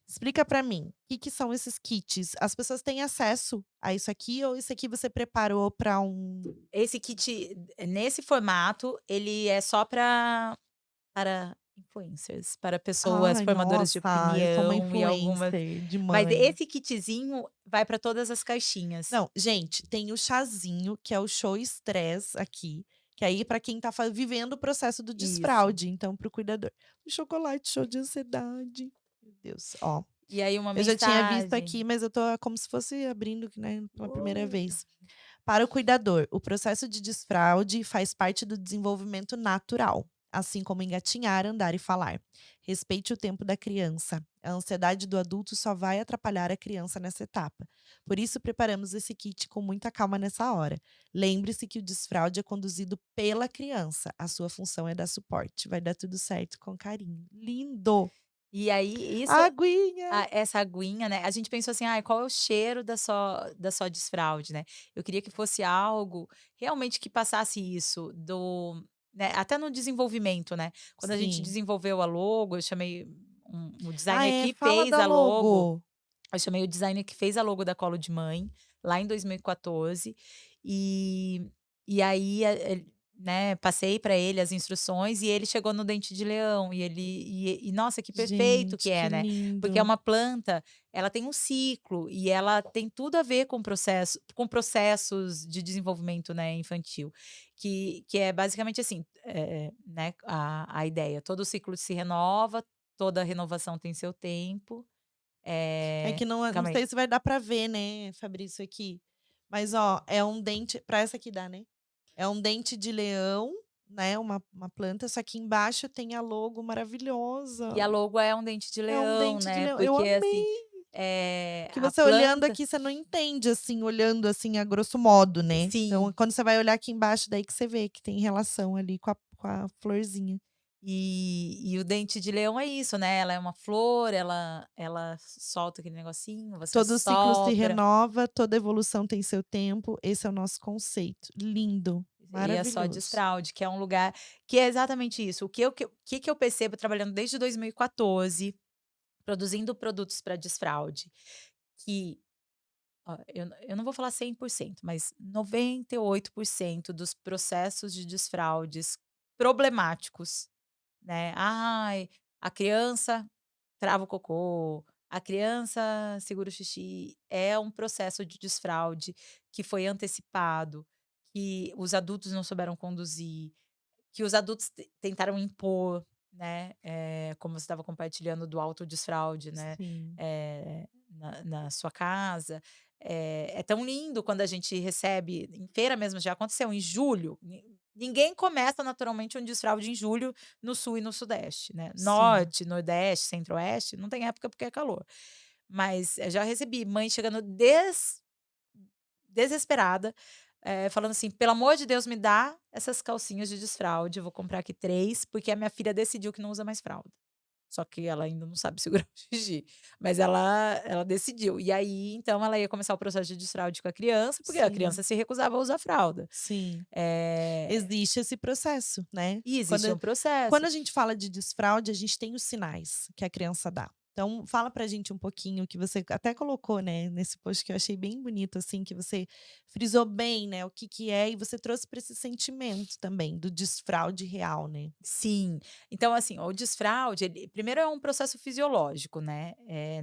Explica para mim, o que que são esses kits? As pessoas têm acesso a isso aqui ou isso aqui você preparou para um esse kit nesse formato, ele é só para influencers, para pessoas ai, formadoras de nossa, eu sou uma opinião e algumas, influencer de mas mãe. esse kitzinho vai para todas as caixinhas. Não, gente, tem o chazinho, que é o show estresse aqui, que aí para quem tá vivendo o processo do Isso. desfraude, então para o cuidador. O chocolate show de ansiedade. Meu Deus, ó, E aí uma eu já tinha visto mensagem. aqui, mas eu tô como se fosse abrindo, né, pela primeira Oh. vez. Para o cuidador, o processo de desfraude faz parte do desenvolvimento natural, assim como engatinhar, andar e falar. Respeite o tempo da criança. A ansiedade do adulto só vai atrapalhar a criança nessa etapa. Por isso, preparamos esse kit com muita calma nessa hora. Lembre-se que o desfraude é conduzido pela criança. A sua função é dar suporte. Vai dar tudo certo com carinho. Lindo! E aí isso Aguinha! essa aguinha, né, a gente pensou assim: "Ai, qual é o cheiro da só desfralde, né?". Eu queria que fosse algo realmente que passasse isso né, até no desenvolvimento, né. Quando a gente Sim. desenvolveu a logo, eu chamei o Ah, designer é? que Fala fez da a logo, logo. eu chamei o designer que fez a logo da Colo de Mãe, lá em 2014, e e aí, né, passei para ele as instruções e ele chegou no dente de leão e nossa, que perfeito que Gente, que é, né. Porque é lindo. uma planta, ela tem um ciclo e ela tem tudo a ver com processos de desenvolvimento, né, infantil, que é basicamente assim, né, a ideia, todo ciclo se renova, toda renovação tem seu tempo, É que não calma aí. sei se vai dar pra ver, né, Fabrício, aqui. Mas ó, é um dente pra essa aqui dá, né. É um dente de leão, né, uma planta, só que embaixo tem a logo E maravilhosa. a logo é um dente de É um leão, dente de né, leão. Eu porque assim, amei, que a você olhando planta aqui, você não entende, assim, olhando, assim, a grosso modo, né. Então, sim. quando você vai olhar aqui embaixo, daí que você vê que tem relação ali com a florzinha. E o dente de leão é isso, né, ela é uma flor, ela solta aquele negocinho, você Todo ciclo se assopra, renova, toda evolução tem seu tempo, esse é o nosso conceito. Lindo, e é só maravilhoso. desfraude, que é um lugar que é exatamente isso, o que que eu percebo trabalhando desde 2014, produzindo produtos para desfraude, que, ó, eu não vou falar 100%, mas 98% dos processos de desfraudes problemáticos, né, "Ai, a criança trava o cocô, a criança segura o xixi", é um processo de desfraude que foi antecipado, que os adultos não souberam conduzir, que os adultos tentaram impor, né, como você estava compartilhando do autodesfraude, né, Sim. na sua casa. É tão lindo quando a gente recebe em feira mesmo, já aconteceu em julho, ninguém começa naturalmente um desfraude em julho no sul e no sudeste, né. Sim. Norte, nordeste, centro-oeste, não tem época porque é calor. Mas, já recebi mãe chegando desesperada, falando assim: "Pelo amor de Deus, me dá essas calcinhas de desfralde, eu vou comprar aqui 3 porque a minha filha decidiu que não usa mais fralda". Só que ela ainda não sabe segurar o xixi, mas ela decidiu. E aí, então, ela ia começar o processo de desfraude com a criança, porque a criança Sim, se recusava a usar fralda. sim. Eh, Existe esse processo, né. e Quando existe um quando processo. a gente fala de desfraude, a gente tem os sinais que a criança dá. Então fala pra gente um pouquinho que você até colocou, né, nesse post que eu achei bem bonito, assim, que você frisou bem, né, o que que é e você trouxe para esse sentimento também do desfraude real, né. Sim. Então, assim, o desfraude, ele primeiro é um processo fisiológico, né,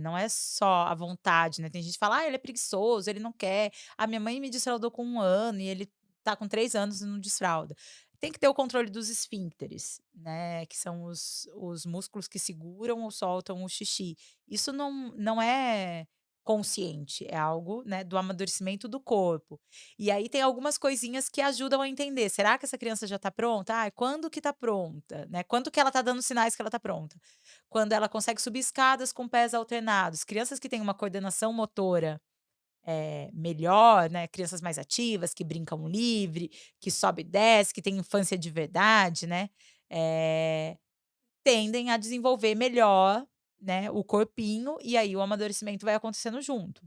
não é só a vontade, né, tem gente que fala: "Ah, ele é preguiçoso, ele não quer. A minha mãe me desfraldou com 1 ano e ele tá com 3 anos e não desfralda". Tem que ter o controle dos esfíncteres, né, que são os músculos que seguram ou soltam o xixi. Isso não é consciente, é algo, né, do amadurecimento do corpo. E aí tem algumas coisinhas que ajudam a entender, será que essa criança já está pronta? Ah, quando que está pronta, né, quando que ela está dando sinais que ela está pronta? Quando ela consegue subir escadas com pés alternados. Crianças que têm uma coordenação motora, melhor, né, crianças mais ativas, que brincam livre, que sobe e desce, que têm infância de verdade, né, eh, tendem a desenvolver melhor, né, o corpinho, e aí o amadurecimento vai acontecendo junto.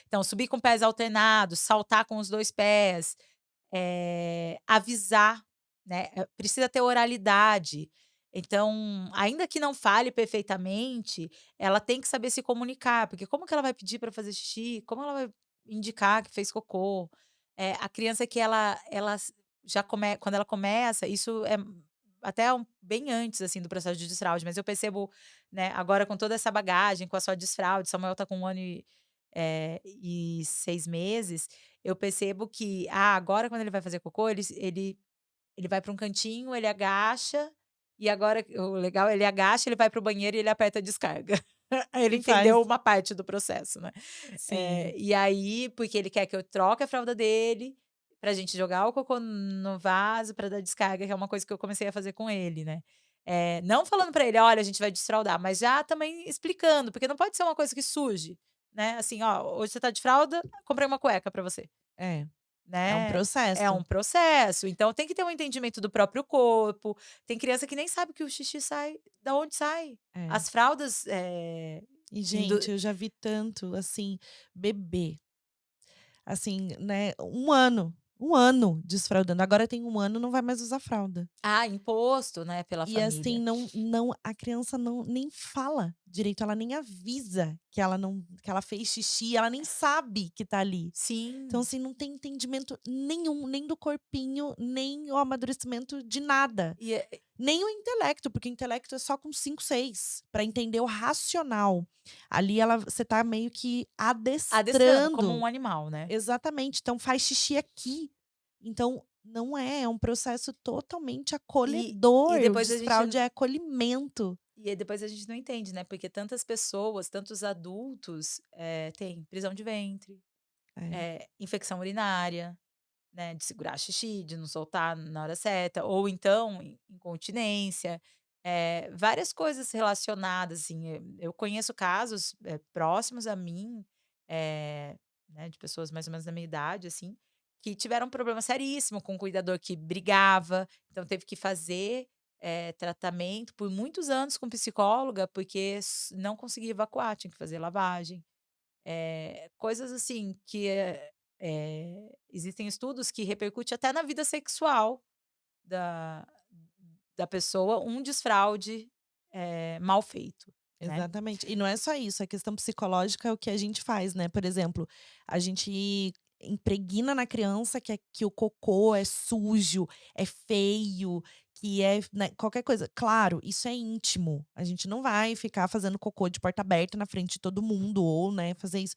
Então subir com pés alternados, saltar com os 2 pés, avisar, né, precisa ter oralidade. Então, ainda que não fale perfeitamente, ela tem que saber se comunicar, porque como que ela vai pedir para fazer xixi? Como ela vai indicar que fez cocô? A criança que ela s já quando ela começa, isso é até bem antes, assim, do processo de desfraude, mas eu percebo, né, agora com toda essa bagagem, com a sua desfraude, Samuel tá com 1 ano e 6 meses, eu percebo que, agora quando ele vai fazer cocô, ele vai para um cantinho, ele agacha, e agora o legal, ele agacha, ele vai para o banheiro e ele aperta a descarga. Ele E faz entendeu uma parte do processo, né. sim, E aí, porque ele quer que eu troque a fralda dele, pra gente jogar o cocô no vaso pra dar descarga, que é uma coisa que eu comecei a fazer com ele, né. Não falando pra ele: "Olha, a gente vai desfraldar", mas já também explicando, porque não pode ser uma coisa que suje, né, assim: "Ó, hoje você tá de fralda, comprei uma cueca pra você". é, é um Né, é processo. um processo, então tem que ter um entendimento do próprio corpo. Tem criança que nem sabe que o xixi sai da onde sai. É. As fraldas, E indo gente, eu já vi tanto, assim, bebê, assim, né, um ano desfraldando, agora tem 1 ano, não vai mais usar fralda. imposto, né, pela E assim, família. não a criança não nem fala direito, ela nem avisa que ela fez xixi, ela nem sabe que tá ali. Então, Sim, assim, não tem entendimento nenhum, nem do corpinho, nem o amadurecimento de nada. e é Nem o intelecto, porque o intelecto é só com 5 6 para entender o racional. Ali ela você tá meio que adestrando como adestrando um animal, né. exatamente, então faz xixi aqui. Então não é, é um processo totalmente E acolhedor, o depois a gente desfraude é acolhimento. e aí depois a gente não entende, né, porque tantas pessoas, tantos adultos, têm prisão de ventre, É, infecção urinária. Né, de segurar xixi, de não soltar na hora certa, ou então incontinência, várias coisas relacionadas, assim, eu conheço casos, próximos a mim, eh, né, de pessoas mais ou menos da minha idade, assim, que tiveram um problema seríssimo com um cuidador que brigava, então teve que fazer, tratamento por muitos anos com psicóloga, porque não conseguia evacuar, tinha que fazer lavagem. Coisas assim que, existem estudos que repercute até na vida sexual da da pessoa, um desfraude, mal feito, né. exatamente. E não é só isso, a questão psicológica é o que a gente faz, né, por exemplo, a gente impregna na criança que o cocô é sujo, é feio, que é, né, qualquer coisa. Claro, isso é íntimo, a gente não vai ficar fazendo cocô de porta aberta na frente de todo mundo ou, né, fazer isso.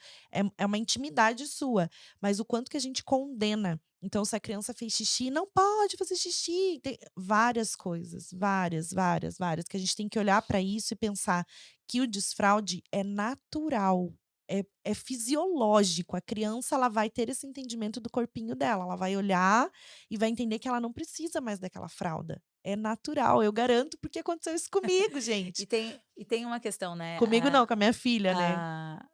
É uma intimidade sua, mas o quanto que a gente condena. Então se a criança fez xixi, não pode fazer xixi, tem várias coisas, várias, várias, várias, que a gente tem que olhar para isso e pensar que o desfraude é natural, é fisiológico. A criança, ela vai ter esse entendimento do corpinho dela. Ela vai olhar e vai entender que ela não precisa mais daquela fralda. É natural, eu garanto, porque aconteceu isso comigo, gente. E tem uma questão, né? Comigo não, com a minha filha, né? A,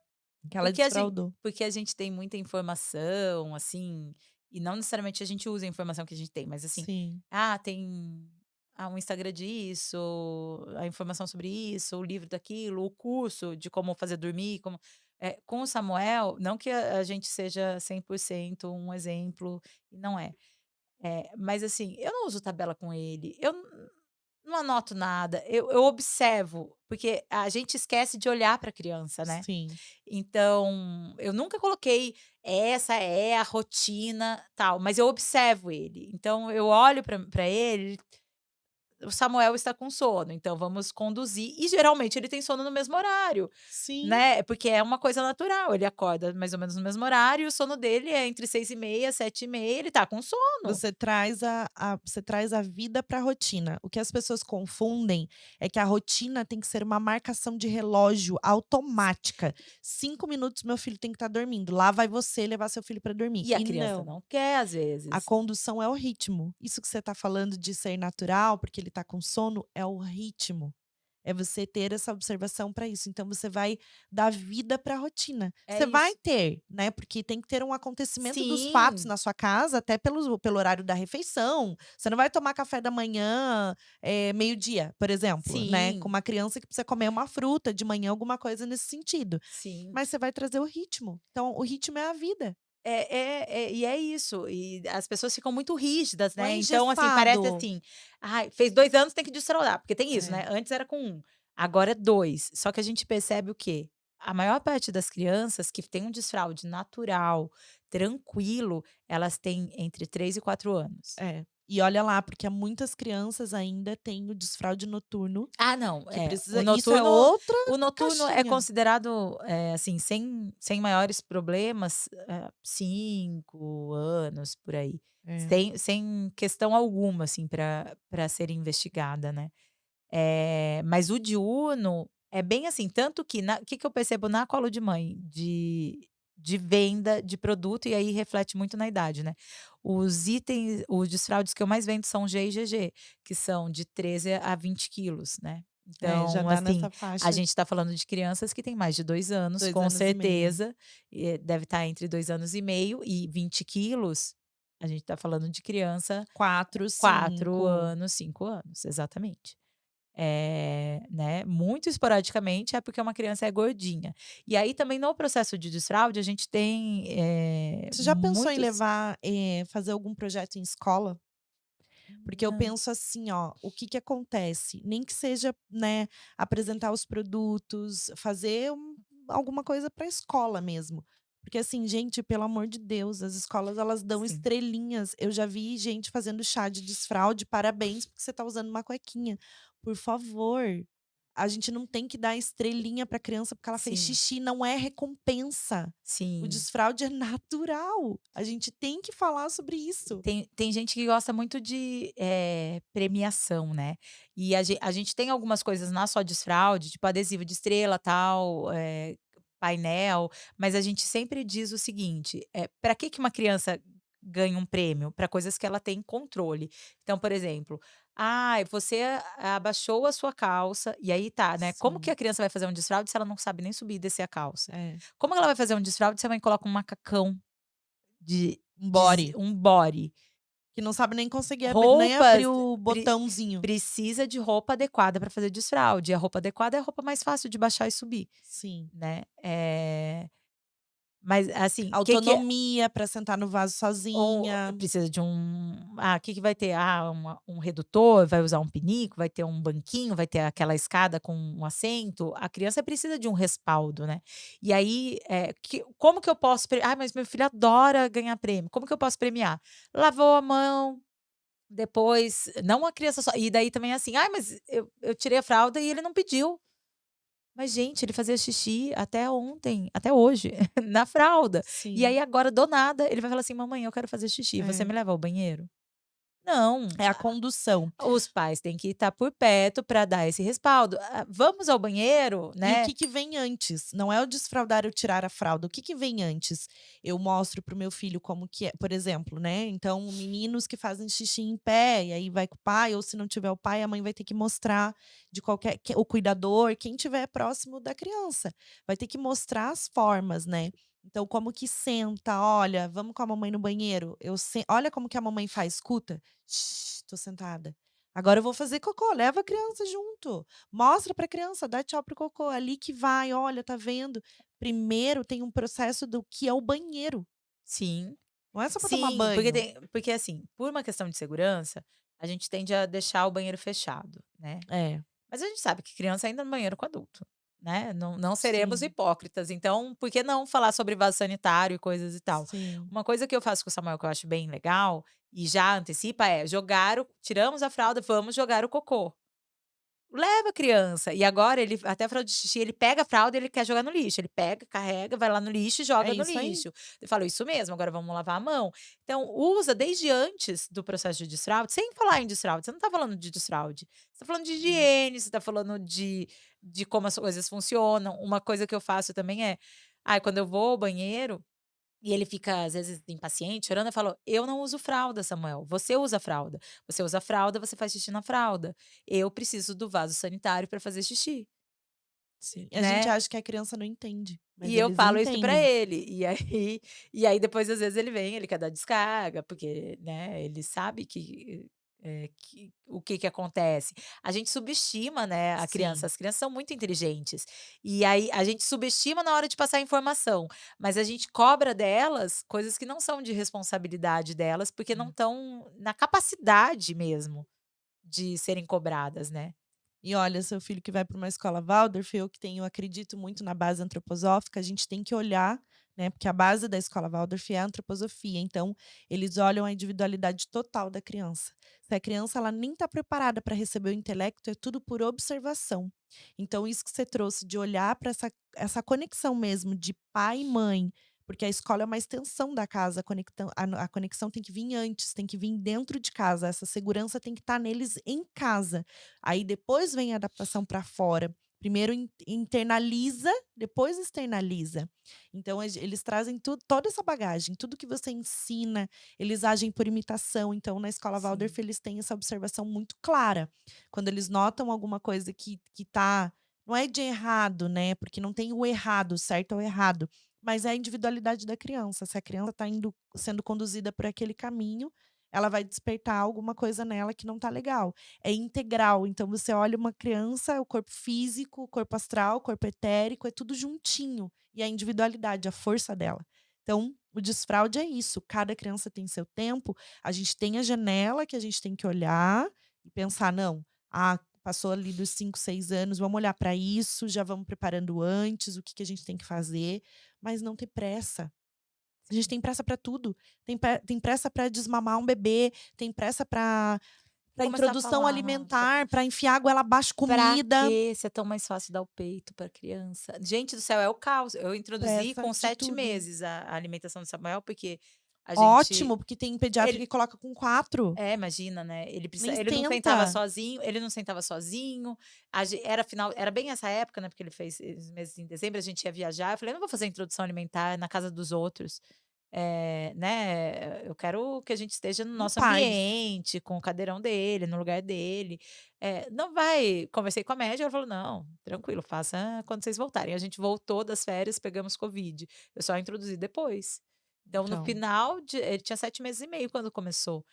Que ela porque, desfraldou. porque a gente tem muita informação, assim, e não necessariamente a gente usa a informação que a gente tem, mas assim, Sim, tem um Instagram disso, a informação sobre isso, o livro daquilo, o curso de como fazer dormir, com o Samuel, não que a gente seja 100% um exemplo, e não é. Mas assim, eu não uso tabela com ele, eu não anoto nada, eu observo, porque a gente esquece de olhar para a criança, né. sim. Então, eu nunca coloquei, essa é a rotina, tal, mas eu observo ele. Então eu olho para ele, o Samuel está com sono, então vamos conduzir, e geralmente ele tem sono no mesmo horário, Sim. né, porque é uma coisa natural, ele acorda mais ou menos no mesmo horário e o sono dele é entre 6h30, 7h30, ele tá com sono. Você traz a vida para a rotina. O que as pessoas confundem é que a rotina tem que ser uma marcação de relógio automática. 5 minutos meu filho tem que estar dormindo, lá vai você levar seu filho para dormir. E a E criança não, não quer às a vezes. condução é o ritmo. Isso que você está falando de ser natural, porque ele está com sono, é o ritmo. É você ter essa observação para isso. Então você vai dar vida para a rotina. É Você vai isso. ter, né, porque tem que ter um acontecimento dos fatos Sim, na sua casa, até pelo horário da refeição. Você não vai tomar café da manhã, meio-dia, por exemplo, né, com sim, uma criança que precisa comer uma fruta de manhã, alguma coisa nesse sentido. sim. Mas você vai trazer o ritmo. Então o ritmo é a vida. E é isso, e as pessoas ficam muito rígidas, Não é né, então, assim, parece engessado. assim: "Ai, fez 2 anos, tem que desfraldar", porque tem isso, É. né, antes era com 1, agora é 2. Só que a gente percebe o quê? A maior parte das crianças que tem um desfralde natural, tranquilo, elas têm entre 3 e 4 anos. É. E olha lá, porque há muitas crianças ainda têm o desfraude noturno, Ah, não, que o precisa isso é noturno outra o noturno é caixinha. considerado, assim, sem maiores problemas, 5 anos, por aí. É. Sem questão alguma, assim, para ser investigada, né. Mas o diurno é bem assim, tanto que o que que eu percebo na colo de mãe, de venda de produto, e aí reflete muito na idade, né. Os desfraldes que eu mais vendo são G e GG, que são de 13 a 20 quilos, né. É, já Então, dá assim, nessa a faixa, gente está falando de crianças que têm mais de 2 anos, 2 com anos e meio. certeza, deve estar entre 2 anos e meio e 20 quilos, a gente está falando de criança 4, 4 5. anos, 5 anos, exatamente. Né, muito esporadicamente é porque uma criança é gordinha. E aí também no processo de desfraude a gente tem, Você já pensou em muitos levar, fazer algum projeto em escola? Porque eu não, penso assim, ó, o que que acontece? Nem que seja, né, apresentar os produtos, fazer alguma coisa para a escola mesmo. Porque assim, gente, pelo amor de Deus, as escolas elas dão sim. estrelinhas. Eu já vi gente fazendo chá de desfraude, parabéns porque você tá usando uma cuequinha. Por favor, a gente não tem que dar estrelinha para criança porque ela fez Sim, xixi, não é recompensa. O sim. desfraude é natural. A gente tem que falar sobre isso. Tem gente que gosta muito de, premiação, né. E a gente tem algumas coisas na Só Desfraude, tipo adesivo de estrela, tal, painel, mas a gente sempre diz o seguinte, pra que uma criança ganha um prêmio? Para coisas que ela tem controle. Então, por exemplo, "Ai, você abaixou a sua calça", e aí tá, né, como que Sim, a criança vai fazer um desfraude se ela não sabe nem subir e descer a calça? é. Como ela vai fazer um desfraude se a mãe coloca um macacão Um de body. um body? Que não sabe nem conseguir nem abrir Roupas o pre botãozinho. precisa de roupa adequada para fazer desfraude, e a roupa adequada é a roupa mais fácil de baixar e subir, Sim. né. Mas assim, que Autonomia pra sentar no vaso ou sozinha. precisa de que vai ter? Um redutor, vai usar um pinico, vai ter um banquinho, vai ter aquela escada com um assento, a criança precisa de um respaldo, né. E aí, como que eu posso mas meu filho adora ganhar prêmio, como que eu posso premiar? Lavou a mão. Depois não a criança só, e daí também é assim: "Ai, mas eu tirei a fralda e ele não pediu". Mas gente, ele fazia xixi até ontem, até hoje, na fralda. E aí Sim, agora do nada ele vai falar assim: "Mamãe, eu quero fazer xixi, você é. me leva ao banheiro?". Não. É a condução. Os pais têm que estar por perto para dar esse respaldo. Ah, vamos ao banheiro, E o né. que que vem antes? Não é o desfraldar ou tirar a fralda, o que que vem antes? Eu mostro para o meu filho como que é, por exemplo, né, então meninos que fazem xixi em pé, e aí vai com o pai, ou se não tiver o pai, a mãe vai ter que mostrar de qualquer o cuidador, quem tiver próximo da criança, vai ter que mostrar as formas, né. Então como que senta, "Olha, vamos com a mamãe no banheiro?", "Olha como que a mamãe faz, escuta, 'Tô sentada', agora eu vou fazer cocô", leva a criança junto. Mostra pra criança, dá tchau para o cocô, ali que vai, olha, tá vendo? Primeiro tem um processo do que é o banheiro, Sim, não é só pra tomar sim, porque banho. porque assim, por uma questão de segurança, a gente tende a deixar o banheiro fechado, né. É, Mas a gente sabe que criança ainda no banheiro com adulto, né, não seremos sim, hipócritas, então por que não falar sobre vaso sanitário e coisas e tal. sim. Uma coisa que eu faço com o Samuel que eu acho bem legal, e já antecipa, é jogar o tiramos a fralda, vamos jogar o cocô. Leva a criança. E agora ele até a fralda de xixi, ele pega a fralda e ele quer jogar no lixo. Ele pega, carrega, vai lá no lixo e É joga no isso aí. lixo. Eu falo: "Isso mesmo, agora vamos lavar a mão". Então usa desde antes do processo de desfraude, sem falar em desfraude, você não tá falando de desfraude, você tá falando de Hum. higiene, você tá falando de como as coisas funcionam. Uma coisa que eu faço também é, quando eu vou ao banheiro e ele fica, às vezes, impaciente, chorando, eu falo: "Eu não uso fralda, Samuel, você usa fralda. Você usa fralda, você faz xixi na fralda. Eu preciso do vaso sanitário para fazer xixi", Sim. A gente né. acha que a criança não entende, mas E eu eles falo isso pra entendem. ele, e aí depois, às vezes, ele vem, ele quer dar descarga, porque, né, ele sabe que o que que acontece. A gente subestima, né, a criança, Sim. as crianças são muito inteligentes, e aí a gente subestima na hora de passar informação, mas a gente cobra delas coisas que não são de responsabilidade delas, porque não É. estão na capacidade mesmo de serem cobradas, né. E olha, seu filho que vai para uma escola Waldorf, eu acredito muito na base antroposófica, a gente tem que olhar, né, porque a base da escola Waldorf é a antroposofia, então eles olham a individualidade total da criança. Se a criança ela nem está preparada para receber o intelecto, é tudo por observação. Então isso que você trouxe de olhar para essa conexão mesmo de pai e mãe, porque a escola é uma extensão da casa, a conexão tem que vir antes, tem que vir dentro de casa, essa segurança tem que estar neles em casa. Aí depois vem a adaptação para fora. Primeiro internaliza, depois externaliza. Então eles trazem toda essa bagagem, tudo que você ensina, eles agem por imitação. Então na escola Sim. Waldorf eles têm essa observação muito clara. Quando eles notam alguma coisa que tá não é de errado, né, porque não tem o errado, o certo ou errado, mas é a individualidade da criança. Se a criança está sendo conduzida por aquele caminho, ela vai despertar alguma coisa nela que não está legal. É integral, então você olha uma criança, o corpo físico, o corpo astral, o corpo etérico, é tudo juntinho, e a individualidade, a força dela. Então, o desfraude é isso, cada criança tem seu tempo, a gente tem a janela que a gente tem que olhar e pensar: "Não, passou ali dos 5, 6 anos, vamos olhar para isso, já vamos preparando antes, o que que a gente tem que fazer", mas não ter pressa. A gente tem pressa para tudo. Tem pressa para desmamar um bebê, tem pressa para Começar a introdução falar, nossa. alimentar, para enfiar a goela abaixo Pra comida. quê se é tão mais fácil dar o peito pra criança? Gente do céu, é o caos. Eu introduzi Pressa com de 7 tudo. meses a alimentação do Samuel, porque a gente Ótimo, porque tem pediatra ele que coloca com 4. imagina, né, Nem ele senta. não sentava sozinho, era bem essa época, né, porque ele fez esses meses em dezembro, a gente ia viajar, eu falei: "Eu não vou fazer introdução alimentar na casa dos outros". Né, eu quero que a gente esteja no Em nosso paz. ambiente, com o cadeirão dele, no lugar dele. Não vai conversei com a médica, ela falou: "Não, tranquilo, faça quando vocês voltarem". A gente voltou das férias, pegamos covid. Eu só introduzi depois. Então no Então. final de ele tinha 7 meses e meio quando começou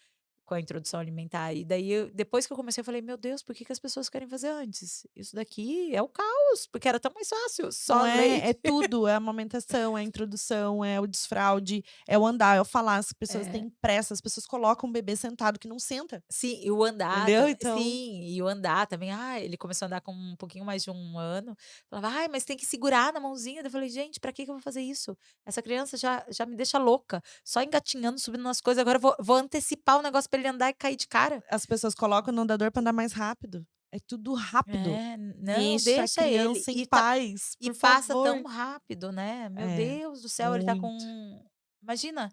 com a introdução alimentar. E daí depois que eu comecei eu falei: "Meu Deus, por que que as pessoas querem fazer antes? Isso daqui é o caos, porque era tão mais fácil, Não só é, é leite". tudo, é a amamentação, é a introdução, é o desfraude, é o andar, é o falar, as pessoas É. têm pressa, as pessoas colocam o bebê sentado que não senta, Sim, e o andar entendeu? Então, sim, e o andar também, ele começou a andar com um pouquinho mais de 1 ano, falava: "Ai, mas tem que segurar na mãozinha", daí eu falei: "Gente, pra que que eu vou fazer isso? Essa criança já me deixa louca, só engatinhando, subindo nas coisas, agora eu vou antecipar o negócio pra ele andar e cair de cara". as pessoas colocam no andador para andar mais rápido. É tudo rápido. Não, Deixa a deixa ele, criança em paz, e por passa favor. tão rápido, né, meu É, Deus do céu, ele tá muito. com imagina,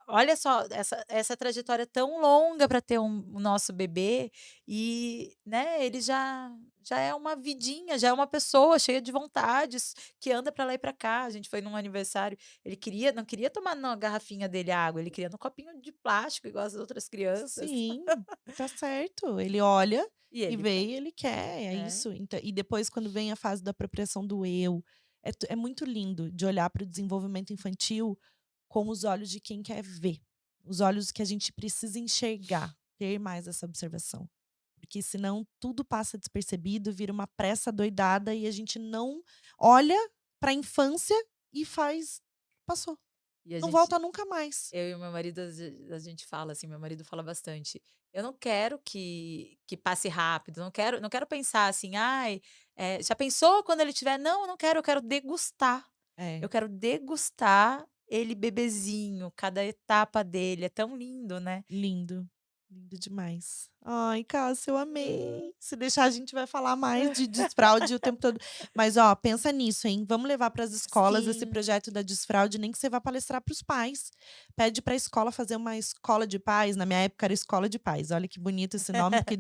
olha só, essa trajetória tão longa para ter o nosso bebê e, né, ele já é uma vidinha, já é uma pessoa cheia de vontades, que anda para lá e para cá. A gente foi num aniversário, ele não queria tomar na garrafinha dele a água, ele queria no copinho de plástico igual as outras crianças. Sim, tá certo. Ele olha E e ele vê quer. e ele quer, é É. isso. E depois quando vem a fase da apropriação do eu, é muito lindo de olhar para o desenvolvimento infantil com os olhos de quem quer ver, os olhos que a gente precisa enxergar, ter mais essa observação. Porque senão tudo passa despercebido, vira uma pressa doidada e a gente não olha para a infância e faz passou, E a não gente volta nunca mais. Eu e o meu marido, a gente fala assim, meu marido fala bastante: "Eu não quero que passe rápido, não quero pensar assim: 'Ai, já pensou quando ele tiver?' Não, eu não quero, eu quero degustar. É. Eu quero degustar ele bebezinho, cada etapa dele, é tão lindo, né". Lindo, lindo demais. Ai, Cássia, eu amei. Se deixar, a gente vai falar mais de desfraude o tempo todo. Mas, ó, pensa nisso, hein? Vamos levar para as escolas esse Sim. projeto da desfraude, nem que você vá palestrar para os pais. Pede para a escola fazer uma escola de pais. Na minha época era escola de pais. Olha que bonito esse nome, porque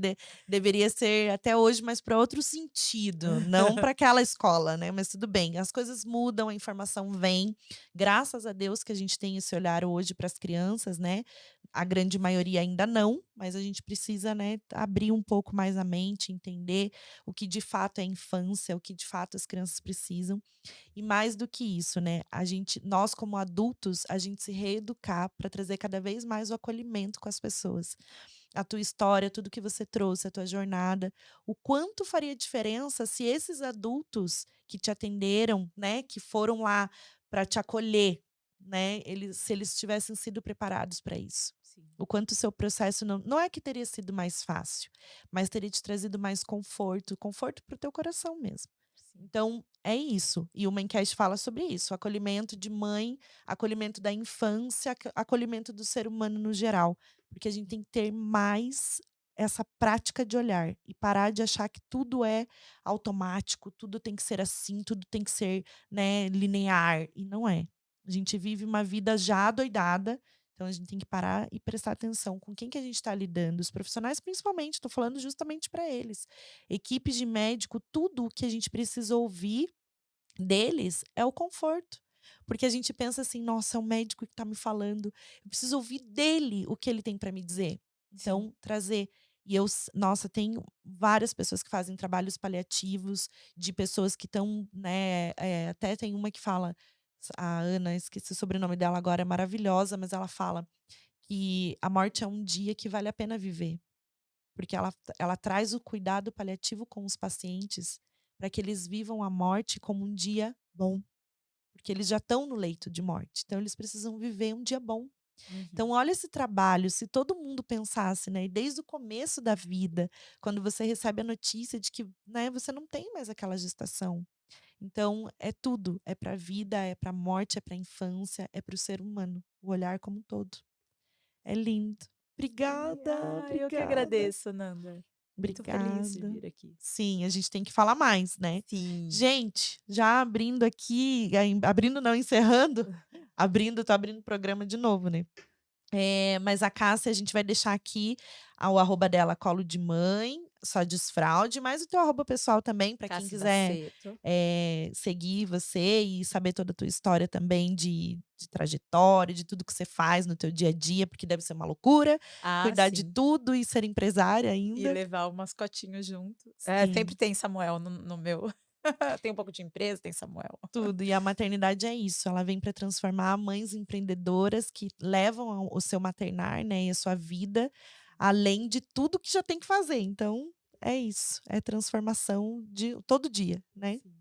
deveria ser até hoje, mas para outro sentido, não para aquela escola, né? Mas tudo bem, as coisas mudam, a informação vem. Graças a Deus que a gente tem esse olhar hoje para as crianças, né? A grande maioria ainda não, mas a gente precisa, né, abrir um pouco mais a mente, entender o que de fato é infância, o que de fato as crianças precisam. E mais do que isso, né, nós como adultos, a gente se reeducar para trazer cada vez mais o acolhimento com as pessoas. A tua história, tudo que você trouxe, a tua jornada, o quanto faria diferença se esses adultos que te atenderam, né, que foram lá para te acolher, né, se eles tivessem sido preparados para isso. Sim, O quanto o seu processo não é que teria sido mais fácil, mas teria te trazido mais conforto, conforto para o teu coração mesmo. sim. Então, é isso. E o Mencast fala sobre isso: acolhimento de mãe, acolhimento da infância, acolhimento do ser humano no geral. Porque a gente tem que ter mais essa prática de olhar e parar de achar que tudo é automático, tudo tem que ser assim, tudo tem que ser, né, linear. E não é. A gente vive uma vida já adoidada, então a gente tem que parar e prestar atenção com quem que a gente está lidando. Os profissionais, principalmente, estou falando justamente para eles. Equipes de médico, tudo o que a gente precisa ouvir deles é o conforto. Porque a gente pensa assim: "Nossa, é o médico que está me falando, eu preciso ouvir dele o que ele tem para me dizer". Sim. Então, trazer nossa, tem várias pessoas que fazem trabalhos paliativos, de pessoas que estão, né, até tem uma que fala, a Ana, esqueci o sobrenome dela agora, é maravilhosa, mas ela fala que a morte é um dia que vale a pena viver. Porque ela traz o cuidado paliativo com os pacientes, para que eles vivam a morte como um dia bom, porque eles já estão no leito de morte, então eles precisam viver um dia bom. Uhum. Então olha esse trabalho, se todo mundo pensasse, né, e desde o começo da vida, quando você recebe a notícia de que, né, você não tem mais aquela gestação. Então é tudo, é para a vida, é para a morte, é para a infância, é para o ser humano, o olhar como um todo. É lindo. Sim. Obrigada, Eu que obrigada. agradeço, Nanda. Muito feliz de Obrigada. vir aqui. Sim, a gente tem que falar mais, né. Sim. Gente, já abrindo aqui, abrindo não, encerrando, tô abrindo o programa de novo, né. Mas a Cássia, a gente vai deixar aqui o arroba dela, Colo de Mãe, só desfraude, mas o teu arroba pessoal também, para quem Cássia quiser, Baceto. seguir você e saber toda a tua história também de trajetória, de tudo que você faz no teu dia a dia, porque deve ser uma loucura, Ah, cuidar de sim. tudo e ser empresária E ainda. levar o mascotinho junto. Sempre Sim. tem Samuel no meu. Tem um pouco de empresa, tem Samuel. Tudo. E a maternidade é isso, ela vem para transformar mães empreendedoras que levam o seu maternar, né, e a sua vida, além de tudo que já tem que fazer. Então, é isso, é transformação de todo dia, né. Sim.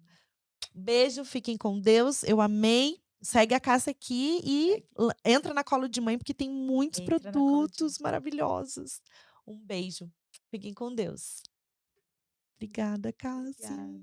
Beijo, fiquem com Deus, eu amei. Segue a Cássia aqui e Segue. entra na Colo de Mãe, porque tem muitos Entra na cola de produtos maravilhosos. Um beijo. Fiquem com Deus. Obrigada, Cássia. Obrigada.